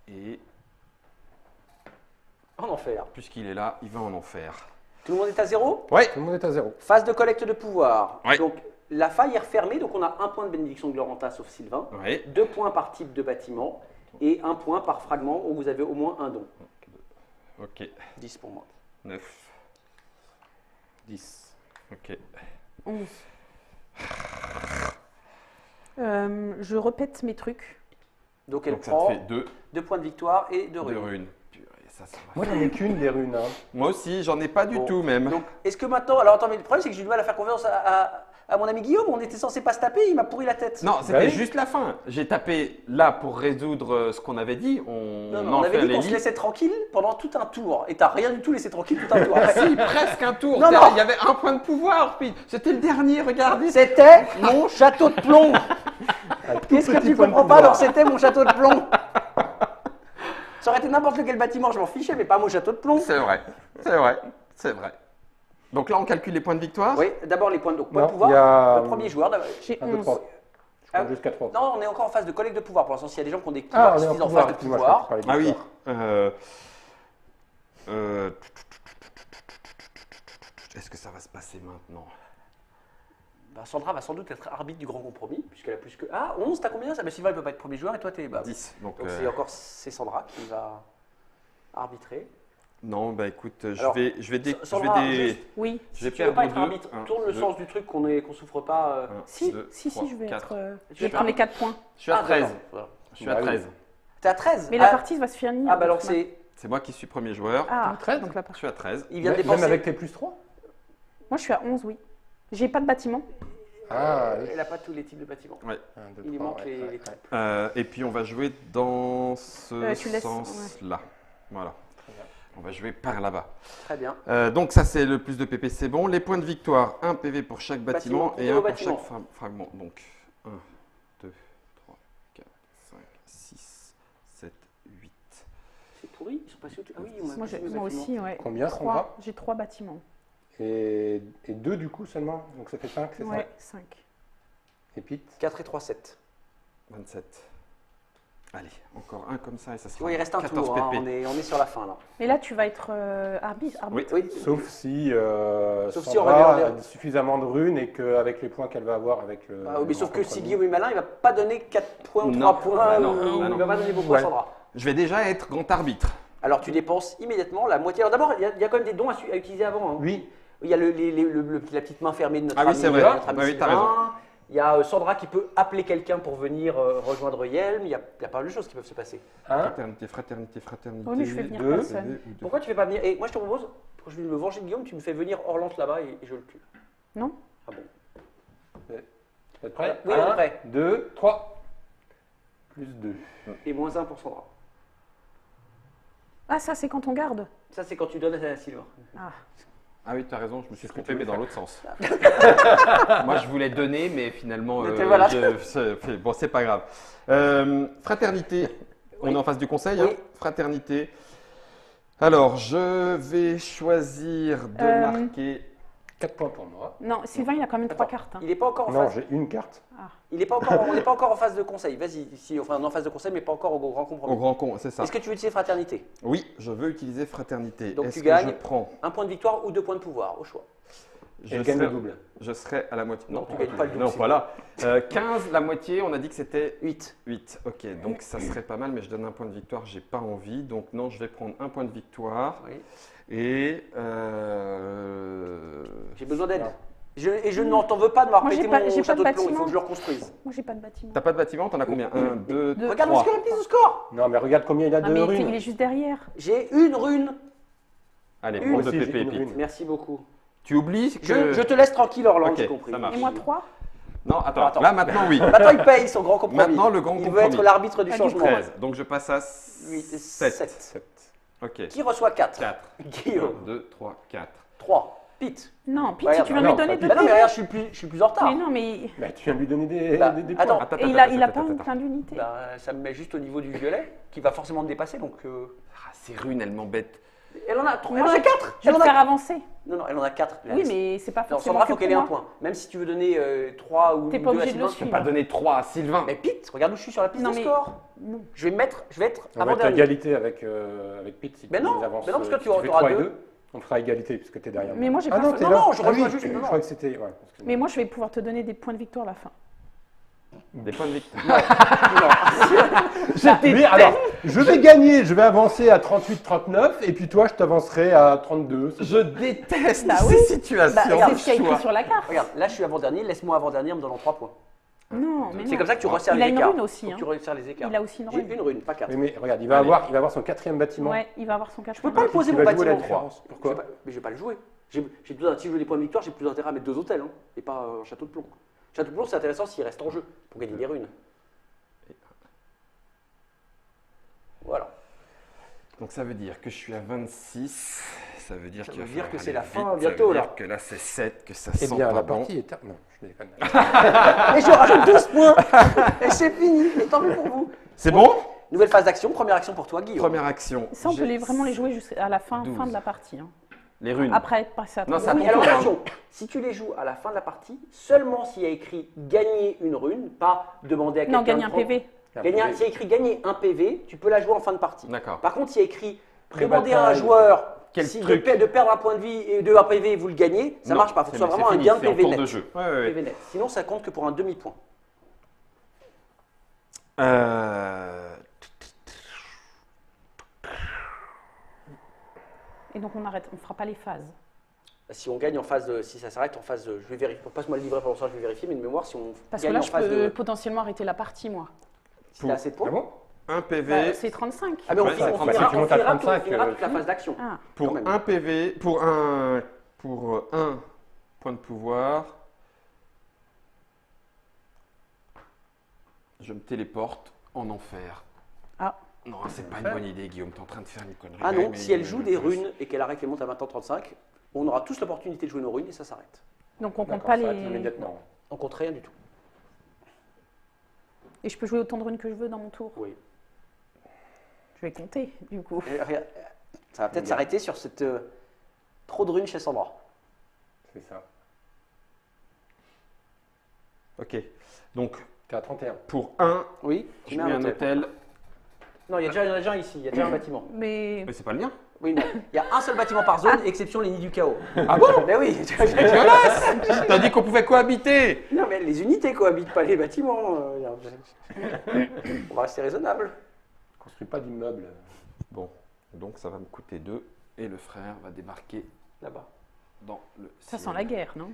Et en enfer. puisqu'il est là, il va en enfer. Tout le monde est à 0? Ouais. Tout le monde est à 0. Phase de collecte de pouvoir. Ouais. Donc la faille est refermée, donc on a un point de bénédiction de Gloranta sauf Sylvain. Ouais. 2 points par type de bâtiment et 1 point par fragment où vous avez au moins un don. Ok. 10 pour moi. 9. 10. Ok. 11. Je répète mes trucs. Donc elle Donc ça te prend fait 2 2 points de victoire et 2 de runes. runes. Purée, ça va. Moi, j'en ai qu'une des runes. Hein. Moi aussi, j'en ai pas du Bon, tout même. Donc est-ce que maintenant... Alors attends, mais le problème c'est que j'ai du mal à faire confiance à mon ami Guillaume. On était censé pas se taper, il m'a pourri la tête. Non, Bah c'était oui. juste la fin. J'ai tapé là pour résoudre ce qu'on avait dit. Non, On on avait dit les qu'on se lits. laissait tranquille pendant tout un tour. Et t'as rien du tout laissé tranquille tout un tour. Si, presque un tour. Non, Il non. y avait un point de pouvoir. Puis c'était le dernier, regardez. C'était mon château de plomb. Un tout Qu'est-ce que petit tu point de comprends pas? pouvoir. Alors c'était mon château de plomb. Ça aurait été n'importe lequel bâtiment, je m'en fichais, mais pas mon château de plomb. C'est vrai, c'est vrai, c'est vrai. Donc là, on calcule les points de victoire. Oui, d'abord les points de, donc, points de Non, pouvoir. il y a- Le premier joueur. d'abord. J'ai 1, 2, 11. 3. Je Ah, compte jusqu'à 3. Non, on est encore en phase de collecte de pouvoir. Pour l'instant, s'il y a des gens qui ont des pouvoirs Ah, on qui est se en disent en pouvoir. phase de Excuse-moi, je pouvoir. parlais de Ah oui. victoire. Est-ce que ça va se passer maintenant? Bah, Sandra va sans doute être arbitre du grand compromis, puisqu'elle a plus que. Ah, 11, t'as combien ça? Bah, Sylvain, il peut pas être premier joueur et toi, t'es. Bah, 10. Donc, donc c'est Sandra qui va arbitrer. non, bah écoute, Alors, je vais Sandra, des. juste, Oui. Je vais tu veux pas perdre être 2. arbitre, tourne le sens du truc qu'on souffre pas. Si, si, je vais 4. être. Tu Je vais veux prendre pas les 4 points. Je suis à 13. d'accord, voilà. Je suis à Bah oui. 13. T'es à 13. Mais la partie va se finir. Ah, bah alors donc c'est. C'est moi qui suis premier joueur. Ah, 13. donc la Je partie. suis à 13. Il vient de Même dépenser. avec tes plus 3. Moi, je suis à 11, oui. J'ai pas de bâtiment. Ah, oui. Elle n'a pas tous les types de bâtiments. 1, 2, Il lui 3, manque les ouais. types. Et puis on va jouer dans ce Tu laisses, sens-là. Voilà. On va jouer par là-bas. Très bien. Donc ça c'est le plus de PP, c'est bon. Les points de victoire, 1 PV pour chaque bâtiment Bâtiment, et comptez 1 vos pour chaque bâtiments. fragment. Donc 1, 2, 3, 4, 5, 6, 7, 8. C'est pourri, ils sont passés au. Ah oui, on a Moi, passé nos moi bâtiments. aussi, ouais. Combien, Sandra? 3. J'ai 3 bâtiments. Et 2 du coup seulement. Donc ça fait 5, c'est Ouais, 5. ça? Et Pete? 4 et 3, 7. 27. Allez, encore un comme ça et ça sera Oui, il reste un 14 tour, hein, PP. on est sur la fin là. Mais là, tu vas être arbitre. Oui. Oui, Sauf si Sauf si Sandra on va a suffisamment de runes et qu'avec les points qu'elle va avoir avec le. Ah oui, mais le sauf que grand si compromis. Guillaume est malin, il va pas donner 4 points ou Non. 3 points. Bah non, ou- bah non. Il va pas donner beaucoup Ouais. à Sandra. Je vais déjà être grand arbitre. Alors tu dépenses immédiatement la moitié. Alors d'abord, il y a quand même des dons à utiliser avant. Hein. Oui, Il y a la petite main fermée de notre Ah oui, ami, c'est vrai. notre ami Ah oui, t'as Sylvain. raison. Il y a Sandra qui peut appeler quelqu'un pour venir rejoindre Yelm. Il y a pas mal de choses qui peuvent se passer. 1, Fraternité, fraternité, fraternité. Oui, mais je fais venir deux, personne. Pourquoi tu fais pas venir? Et moi je te propose, quand je vais me venger de Guillaume, tu me fais venir Orlante là-bas et je le tue. Non? Ah bon? vous êtes prêts? Oui, on est prêts. 2, 3. Plus 2. Et moins 1 pour Sandra. Ah, ça, c'est quand on garde. Ça c'est quand tu donnes à Sylvain. Ah. Ah oui, tu as raison, je me suis C'est ce que trompé, tu mais veux dans faire. l'autre sens. Moi, je voulais donner, mais finalement, Mais voilà. bon, c'est pas grave. Fraternité, on Oui. est en face du conseil, Oui. hein. Fraternité. Alors, je vais choisir de marquer. 4 points pour moi. Non, Sylvain, il a quand même 3 Attends, cartes. hein. Il n'est pas encore en Non, phase. j'ai une carte. Il est pas encore, on n'est pas encore en phase de conseil. Vas-y, si, enfin, on est en phase de conseil, mais pas encore au grand Au compromis. grand con, c'est ça. Est-ce que tu veux utiliser fraternité? Oui, je veux utiliser fraternité. Donc Est-ce tu que gagnes. je prends Un point de victoire ou 2 points de pouvoir, au choix. je Elle gagne serai, le double. je serai à la moitié. Non, tu gagnes pas le double, Non, c'est voilà. 15, la moitié, on a dit que c'était 8. 8. Ok, donc ça serait pas mal, mais je donne un point de victoire, j'ai pas envie. Donc non, je vais prendre un point de victoire. Oui. Et J'ai besoin d'aide. Non. Et je n'en t'en veux pas de m'avoir Moi, j'ai pété pas- mon j'ai pas château de de plomb, il faut bâtiment. que je le reconstruise. Moi, j'ai pas de bâtiment. t'as pas de bâtiment, t'en as combien 1, 2, Deux. Regarde 3. ce que la piste de score. Non, mais regarde combien il a Ah, de mais runes. il est juste derrière. J'ai une rune. Allez, Une. pour de Moi aussi, j'ai PP une Pete. rune. Merci beaucoup. Tu oublies que. Je te laisse tranquille, Orlando, Ok, j'ai compris. ça marche. Et moi, 3. Non, attends, Attends. là maintenant, oui. Maintenant, il paye son grand compromis. Maintenant, le grand Il veut compromis. être l'arbitre du Ah, du changement. 13. Donc je passe à 8 et 7. 7. Ok. Qui reçoit 4? 4. Guillaume. 1, 2, 3, 4. 3. Pete. Non, Pete, Regarde, si tu veux non, lui donner pas 2 Bah non, mais PV. regarde, je suis plus en retard. Mais non, mais. Bah, tu viens de lui donner des, Bah, des points. attends. Attends, Et il a attends, pas attends, une attends. plein d'unités. Bah, ça me met juste au niveau du violet, qui va forcément me dépasser. Donc, Ah, ces runes, elles m'embêtent. elle en a 3. Elle Moi, en a je- 4. Je vais te faire avancer. Non, non, elle en a 4. Oui, mais c'est pas Non, forcément. Sandra, que faut qu'elle pour ait un moi. point. Même si tu veux donner 3 ou T'es 2 pas à obligé de Sylvain. le Je peux suivre. pas donner 3 à Sylvain. Mais Pete, regarde où je suis sur la piste Non, de mais- score. Non. Je vais être On va être à avant-dernier. égalité avec Pete si Mais tu non, nous avances. mais non, parce que si tu auras fais 3 3 et deux. 2. On fera égalité puisque tu es derrière moi. Mais moi, j'ai Ah pas non, fait- t'es Non, là. non, je Ah rejoins oui, juste- non, Je non. crois que c'était. Ouais, excuse-moi. Mais moi, je vais pouvoir te donner des points de victoire à la fin. Des points de victoire. Mais alors, je vais gagner, je vais avancer à 38-39 et puis toi, je t'avancerai à 32. Je déteste Bah ces oui. situations Bah, c'est de ce qui a écrit choix. sur la carte. Regarde, là je suis avant-dernier, laisse-moi avant-dernier en me donnant 3 points. Non, mais C'est non. comme ça que tu resserres Il a les une écarts. rune aussi, Faut que hein. tu resserres les écarts. Il a aussi une J'ai rune. une rune, pas 4. Oui, mais regarde, il Allez. va avoir son quatrième bâtiment. Ouais, il va avoir son Je peux quatrième. pas le poser Tu mon vas jouer la bâtiment 3. différence. Pourquoi Mais je vais pas le jouer. J'ai besoin, si je veux des points de victoire, j'ai plus intérêt à mettre 2 hôtels, hein, et pas un château de plomb. Château de plomb, c'est intéressant s'il reste en jeu, pour gagner des runes. Voilà. Donc ça veut dire que je suis à 26. Ça veut dire Ça qu'il veut va dire falloir que c'est aller la fin vite. bientôt, Ça veut là. dire que là c'est 7, que ça Eh sent bien, pas la bon. partie est terminée. Non, je déconne. Et je rajoute 12 points. Et c'est fini. Et tant mieux pour vous. C'est bon? Nouvelle phase d'action. Première action pour toi, Guillaume. Première action. Ça, on peut vraiment les jouer jusqu'à la fin 12. de la partie. Hein. Les runes. Après, passer à Non, 30. ça Oui, compte alors pas, hein. attention, si tu les joues à la fin de la partie, seulement s'il y a écrit gagner une rune, pas demander à quelqu'un Non, gagner de un prendre- PV. S'il y a écrit gagner un PV, tu peux la jouer en fin de partie. D'accord. Par contre, s'il y a écrit demander à un Pré-bataille. joueur Quel si truc de perdre un point de vie et de un PV et vous le gagnez, ça Non, marche pas. Il faut que ce soit c'est vraiment un fini, gain de c'est en PV cours net. de jeu. Ouais, ouais, ouais. PV net. Sinon, ça compte que pour un demi-point. Et donc, on arrête, on fera pas les phases. Si on gagne en phase de, si ça s'arrête en phase de, je vais vérifier, passe-moi le livret pendant ça, je vais vérifier, mais de mémoire, si on Parce que gagne là, en je phase peux de, potentiellement arrêter la partie, moi. si t'as assez de points. Ah bon Un PV. Bah, c'est 35. Ah mais on Ouais, finira, ça- on bah, finira, si tu on montes à finira 35, toute la phase d'action. Ah, Pour quand même. un PV, pour un point de pouvoir, je me téléporte en enfer. Ah. Non, c'est pas une bonne idée, Guillaume. T'es en train de faire une connerie. Ah non, Mais- si elle joue des runes et qu'elle arrête les montes à 20 ans 35, on aura tous l'opportunité de jouer nos runes et ça s'arrête. donc, on compte D'accord, pas ça arrête les. immédiatement. On compte rien du tout. Et je peux jouer autant de runes que je veux dans mon tour. Oui. Je vais compter, du coup. Et regarde, ça va peut-être s'arrêter sur cette trop de runes chez Sandra. C'est ça. Ok. Donc, T'es à 31. pour un, Oui, tu je mets mets un un hôtel. hôtel. Non, il y a déjà un ici, il y a déjà un bâtiment. Mais Mais c'est pas le mien. Oui, non. Il y a un seul bâtiment par zone, exception les nids du chaos. Ah bon? Mais oui. T'as dit qu'on pouvait cohabiter. Non, mais les unités cohabitent pas les bâtiments. On va rester raisonnable. Construis pas d'immeuble. Bon, donc ça va me coûter 2 et le frère va débarquer Là-bas. dans le. ça sent ciel. la guerre, non?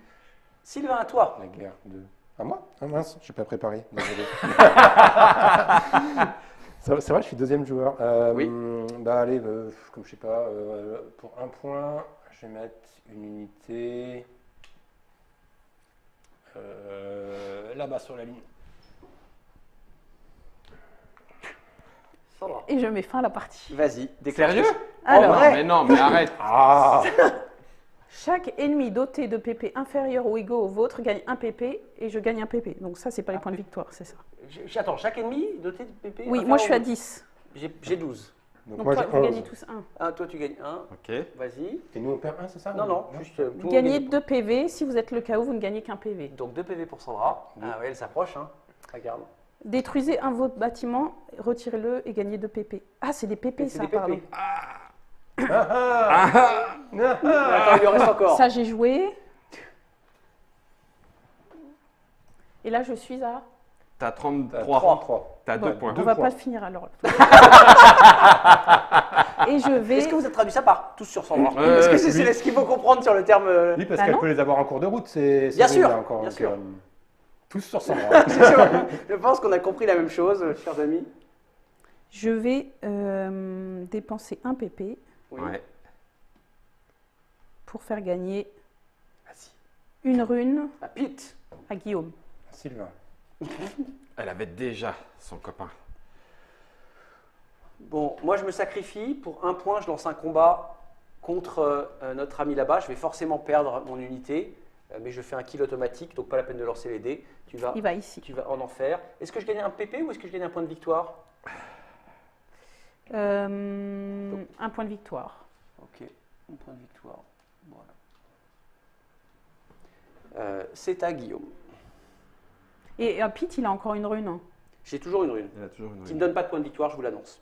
Sylvain, à toi. La guerre de. À moi? Ah mince, je suis pas préparé. Désolé. C'est vrai, je suis deuxième joueur. Oui. Bah allez, comme je sais pas, pour un point, je vais mettre une unité là-bas sur la ligne. Sandra. Et je mets fin à la partie. Vas-y, déclenche. Sérieux? Alors, Non, mais arrête. Ah chaque ennemi doté de PP inférieur ou égaux au vôtre gagne un PP et je gagne un PP. Donc ça, c'est pas les points de victoire, c'est ça. Attends, chaque ennemi doté de PP Oui, moi je suis à 10. J'ai 12. Donc moi toi, j'ai vous 11. gagnez tous un. Toi, tu gagnes 1. Ok. Vas-y. Et nous on perd un, c'est ça? Non, non, juste. tout le monde Gagnez gagne. 2 PV. Si vous êtes le KO, vous ne gagnez qu'un PV. Donc 2 PV pour Sandra. Ah ouais, elle s'approche, hein. Regarde. Détruisez un de vos bâtiments, retirez-le et gagnez 2 PP. Ah, c'est des PP C'est ça, des PP. pardon. Attends, il lui reste encore. Ça, j'ai joué. Et là, je suis à. T'as 33. 33. T'as 2 Bon, points. on va points. pas le finir alors. Et je vais. Est-ce que vous avez traduit ça par tous sur Sandra Ouais, Est-ce que oui. c'est ce qu'il faut comprendre sur le terme Oui, parce Bah qu'elle non. peut les avoir en cours de route, c'est Bien sûr, là, encore. bien donc, sûr. tous sur 100. Je pense qu'on a compris la même chose, chers amis. Je vais dépenser un PP Oui. Ouais. pour faire gagner Vas-y. une rune À Pete. à Guillaume. Sylvain. Elle avait déjà son copain. Bon, moi je me sacrifie. Pour un point, je lance un combat contre notre ami là-bas. Je vais forcément perdre mon unité, mais je fais un kill automatique, donc pas la peine de lancer les dés. Tu vas en enfer. Est-ce que je gagne un PP ou est-ce que je gagne un point de victoire? Un point de victoire. Ok, un point de victoire. Voilà. C'est à Guillaume. Et Pete, il a encore une rune. Hein. J'ai toujours une rune. Elle a toujours une Qui ne donne pas de point de victoire, je vous l'annonce.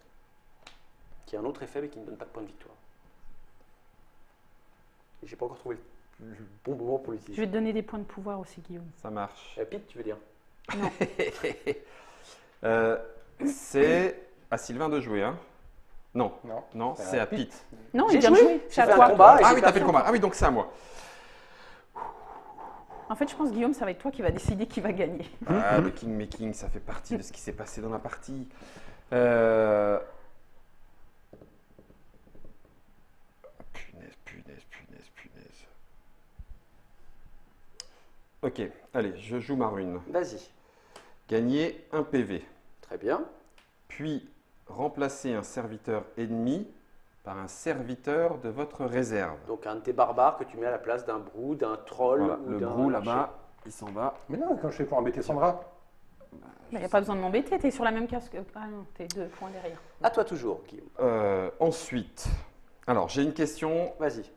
Qui a un autre effet, mais qui ne donne pas de point de victoire. Et j'ai pas encore trouvé le bon moment pour Je l'utiliser. vais te donner des points de pouvoir aussi, Guillaume. Ça marche. Pete, tu veux dire? C'est à Sylvain de jouer, hein? Non, Non. non, C'est c'est à à Pete. Non, J'ai il vient de joué. jouer. J'ai C'est à fait un toi. combat et Ah j'ai oui, t'as fait perdu le un combat. point. Ah oui, donc c'est à moi. En fait, je pense, Guillaume, ça va être toi qui va décider qui va gagner. Ah, le king making, ça fait partie de ce qui s'est passé dans la partie. Punaise. Ok, allez, je joue ma rune. Vas-y. Gagner un PV. Très bien. Puis remplacer un serviteur ennemi par un serviteur de votre réserve. Donc un de tes barbares que tu mets à la place d'un brou, d'un troll Voilà, ou le d'un brou archer. là-bas, il s'en va. Mais non, quand je fais pour embêter Sandra. Il n'y a pas besoin de m'embêter, t'es sur la même case que. Ah non, t'es 2 points derrière. À toi toujours, Guillaume. Ensuite, alors j'ai une question. Vas-y.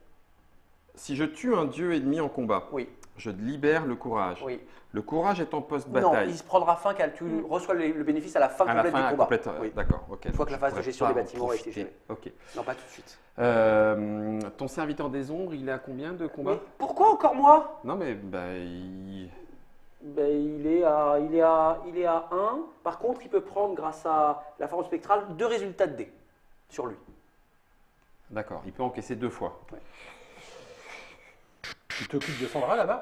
Si je tue un dieu ennemi en combat, Oui, je libère le courage. oui. Le courage est en Non, post-bataille. il se prendra fin quand tu reçois le bénéfice à la fin À la complète fin, du combat. complète. Oui. D'accord, ok. Une fois que la Je phase de pourrais gestion pas des en bâtiments a été profiter. gérée. Ok. Non, pas tout de suite. Ton serviteur des ombres, il est à combien de combats Mais pourquoi encore moi? Non, mais bah, il... Ben, il est à 1. Par contre, il peut prendre, grâce à la forme spectrale, 2 résultats de dés sur lui. D'accord, il peut encaisser 2 fois. Tu t'occupes de Sandra là-bas?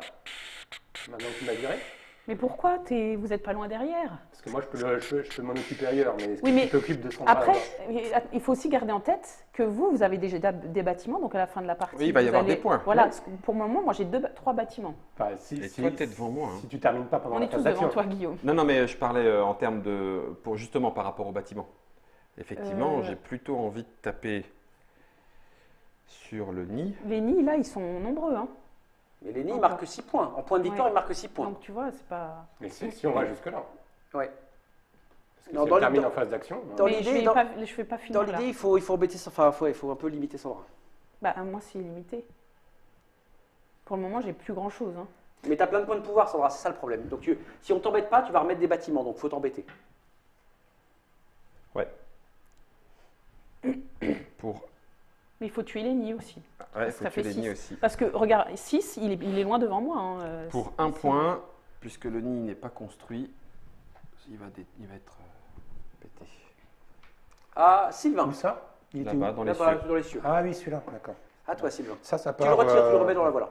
Maintenant que tu m'as viré? Mais pourquoi vous n'êtes pas loin derrière? Parce que moi, je peux m'en occuper ailleurs, mais est-ce Oui, que mais tu t'occupes de Sandra Après, là-bas? il faut aussi garder en tête que vous avez déjà des bâtiments, donc à la fin de la partie. Oui, il va y vous avoir des points. Voilà, parce que pour le moment, moi j'ai 3 bâtiments. Enfin, si, Et si- toi, t'es devant moi. Hein. si tu termines pas pendant On la est tous phase devant d'action. toi, Guillaume. Non, mais je parlais en termes de... justement par rapport au bâtiment. Effectivement, j'ai plutôt envie de taper sur le nid. Les nids, là, ils sont nombreux. Hein. Mais Lenny, il Encore. marque 6 points. En point de victoire, Ouais. il marque 6 points. Donc tu vois, c'est pas. Mais si on va jusque-là. Ouais. Parce que Non, si dans elle le- termine dans- en phase d'action. dans Mais l'idée, je vais pas finir Dans là. l'idée, il faut embêter, enfin, il faut un peu limiter Sandra. Bah, moi, c'est limité. Pour le moment, j'ai plus grand chose. Hein. Mais tu as plein de points de pouvoir, Sandra, c'est ça le problème. Donc si on t'embête pas, tu vas remettre des bâtiments, donc faut t'embêter. Pour... Mais il faut tuer les nids aussi. Ouais, il Ça faut fait tuer les six. nids aussi. Parce que, regarde, 6, il est loin devant moi. Hein. Pour un point, puisque le nid n'est pas construit, il va être pété. Ah, Sylvain. Où ça? Il était où? Là-bas, dans les Là-bas, cieux. dans les cieux. Ah oui, celui-là, d'accord. À toi, Sylvain. Ça Tu part. le retires, tu le remets dans la voilà.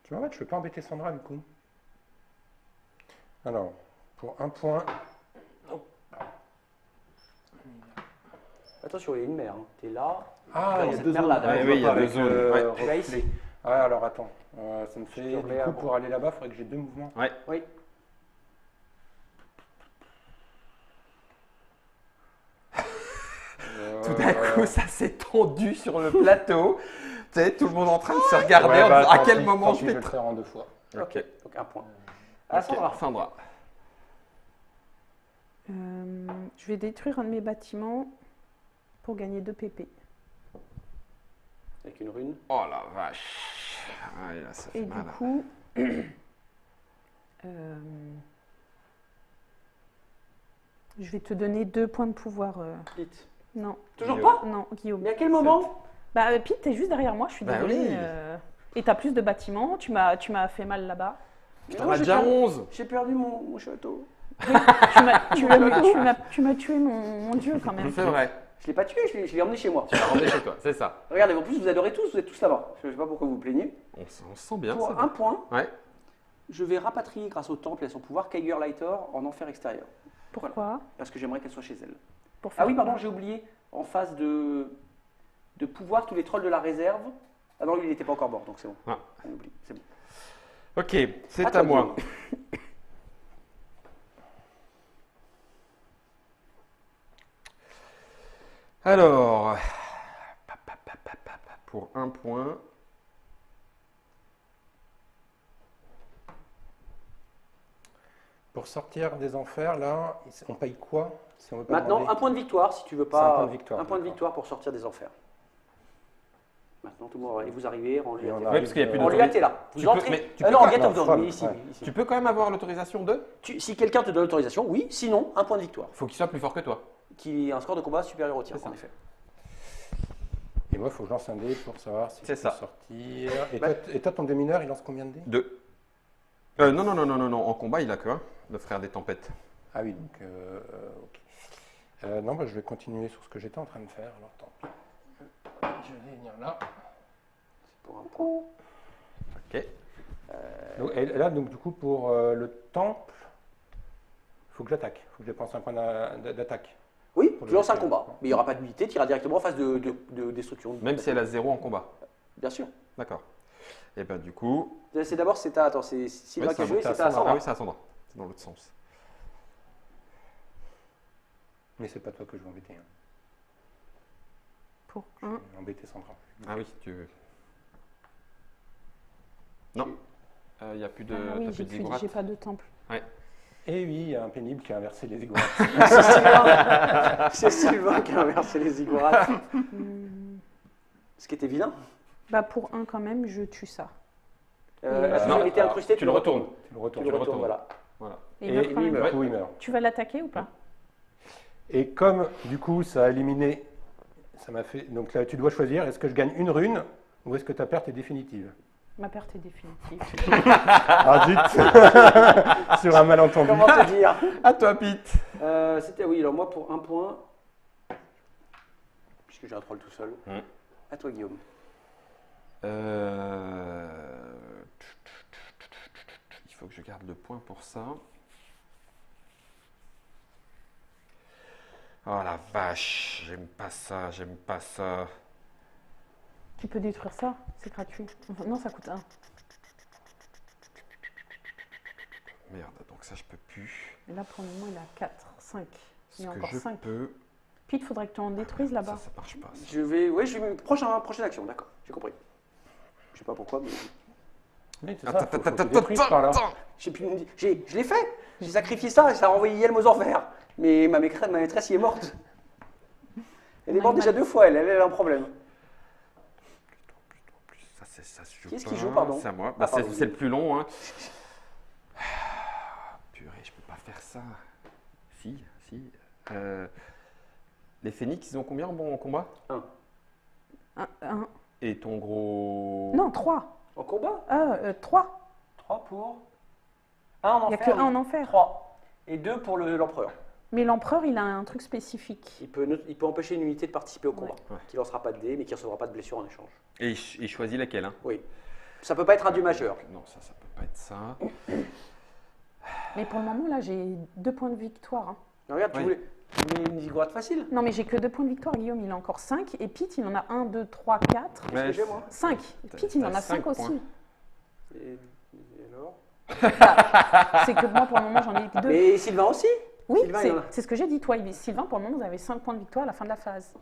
Tu vois, je ne peux pas embêter Sandra du coup. Alors, pour un point. Attention, il y a une mer. Hein. Tu es là. Ah, il y a cette deux mer-là, zones. d'abord. oui, il y a avec, deux zones. Ouais. Tu vas ici. reflet. Ouais, alors attends. Ça me fait. te Du remets coup, à- pour aller là-bas, il faudrait que j'ai 2 mouvements. Ouais. Oui. Tout d'un coup, ça s'est tendu sur le plateau. Tu sais, tout le monde en train de se regarder Ouais, en bah, disant, à tant quel pis, moment tant je pis, vais... le faire en 2 fois. Ok. Donc un point. Ah, Sandra. Sandra. Je vais détruire un de mes bâtiments pour gagner 2 PP. Avec une rune. Oh la vache. Ouais, là, ça fait Et du mal. coup, je vais te donner 2 points de pouvoir. Vite. Non, Toujours Guillaume. pas non, Guillaume. Mais à quel moment? Bah, Pete, t'es juste derrière moi, je suis Bah désolée. oui. Et t'as plus de bâtiments, tu m'as fait mal là-bas. Mais T'en non, as j'ai déjà perdu- 11. J'ai perdu mon château. Tu m'as tué mon dieu quand même. C'est vrai. Je l'ai pas tué, je l'ai emmené chez moi. Tu l'as ramené chez toi, c'est ça. Regardez, en plus vous adorez tous, vous êtes tous là-bas. Je ne sais pas pourquoi vous vous plaignez. On se sent bien, ça. Pour un point, Ouais. je vais rapatrier grâce au temple et à son pouvoir Kaiger Lightor en enfer extérieur. Pourquoi? Parce que j'aimerais qu'elle soit chez elle. Pour faire Ah oui, pardon, quoi? j'ai oublié. En phase de pouvoir, tous les trolls de la réserve. Ah non, lui, il n'était pas encore mort, donc c'est bon. Ah. On oublie, c'est bon. Ok, c'est À toi, à moi. Alors, pour un point, Pour sortir des enfers, là, on paye quoi si on veut pas Maintenant, demander un point de victoire si tu veux C'est pas. un point de victoire, Un point de d'accord. victoire pour sortir des enfers. Maintenant, tout le monde, et vous arrivez, en lui Et on hâtez. arrive, parce qu'il y a plus En lui hâtez là. Tu Vous peux- entrez. mais tu Ah peux non, pas- Gate of non, Dawn, oui, From, ici, ouais. oui, ici. tu peux quand même avoir l'autorisation de... Si quelqu'un te donne l'autorisation, oui. Sinon, un point de victoire. Faut qu'il soit plus fort que toi. Qui a un score de combat supérieur au tir, C'est ça. en effet. Et moi, il faut que je lance un dé pour savoir si C'est je peux ça. sortir. Et, Bah- toi, ton démineur, il lance combien de dés? 2. Non. En combat, il a que 1, le frère des tempêtes. Ah oui, donc, ok. Non, bah, je vais continuer sur ce que j'étais en train de faire. Alors, tant pis. Je vais venir là. pour un point. Ok. Donc, et là, donc, du coup, pour le temple, il faut que j'attaque. Il faut que je dépense un point d'attaque. Oui, Pour tu le lances un dé. combat. Mais il n'y aura pas d'unité, tu iras directement en phase de destruction. Même si elle a 0 en combat. Bien sûr. D'accord. Et ben du coup. C'est d'abord, c'est à. Attends, c'est Sylvain Oui, qui a c'est joué, à c'est à Sandra. Ah Sandra. oui, c'est à Sandra. C'est dans l'autre sens. Mais c'est pas toi que je vais embêter. Hein. Pour Je 1. vais embêter Sandra. Ah oui, tu veux. Non. Il n'y a plus de. Ah oui, t'as j'ai plus de ziggourats. pas de temple. Et oui, il y a un pénible qui a inversé les ziggourats. C'est Sylvain. C'est Sylvain qui a inversé les ziggourats. Ce qui est évident. Bah pour 1 quand même, je tue ça. La non, sécurité incrustée, tu le retournes. Tu le retournes. Tu le retournes. retournes, voilà. Et il meurt quand du même. coup, il meurt. Tu vas l'attaquer ou pas? Et comme du coup ça a éliminé, ça m'a fait. Donc là tu dois choisir, est-ce que je gagne une rune ou est-ce que ta perte est définitive? Ma perte est définitive. Ah zut. Sur un malentendu. Comment te dire À toi, Pete. C'était, oui, alors moi pour un point, puisque j'ai un troll tout seul. À toi, Guillaume. Il faut que je garde le point pour ça. Oh la vache, j'aime pas ça, j'aime pas ça. Tu peux détruire ça, c'est gratuit. Enfin, non, ça coûte 1. Merde, donc ça je peux plus. Et là pour le moment il a 4, 5. Il y Ce a que encore je 5. peux. Puis il faudrait que tu en détruises là-bas. Ça marche pas. ça. Je vais prochaine action, d'accord, j'ai compris. Je sais pas pourquoi, mais Oui, c'est Attends, ça, faut que tu détruises par là. je l'ai fait. J'ai sacrifié ça et ça a renvoyé Yelm aux enfers. Mais ma maîtresse y est morte. Elle est morte déjà 2 fois, elle a un problème. Ça, ça se joue Qui est-ce pas. qui joue, pardon? C'est à moi. Ah, Bah, pardon. c'est le plus long. Hein. Purée, je peux pas faire ça. Si. Les phénix, ils ont combien en combat? 1. Et ton gros. Non, 3. En combat 3. 3 pour. 1 en Il n'y a enfer. que 1 en enfer. 3. Et 2 pour l'empereur. Mais l'empereur, il a un truc spécifique. Il peut empêcher une unité de participer au combat. Ouais. Qui ne lancera pas de dés, mais qui ne recevra pas de blessure en échange. Et il choisit laquelle hein? Oui. Ça peut pas être un dieu majeur. Non, ça peut pas être ça. Mais pour le moment, là, j'ai 2 points de victoire. Hein. Regarde, tu Oui. voulais une ziggourate facile. Non, mais j'ai que 2 points de victoire. Guillaume, il a encore 5. Et Pete, il en a 1, 2, 3, 4. Qu'est-ce que j'ai, moi 5. Pete, il en t'as a 5 5 aussi. points. Et alors C'est que moi, pour le moment, j'en ai que 2. Mais Sylvain aussi. Oui, Sylvain, il en a. c'est ce que j'ai dit, toi, Ibis. Sylvain, pour le moment, vous avez 5 points de victoire à la fin de la phase.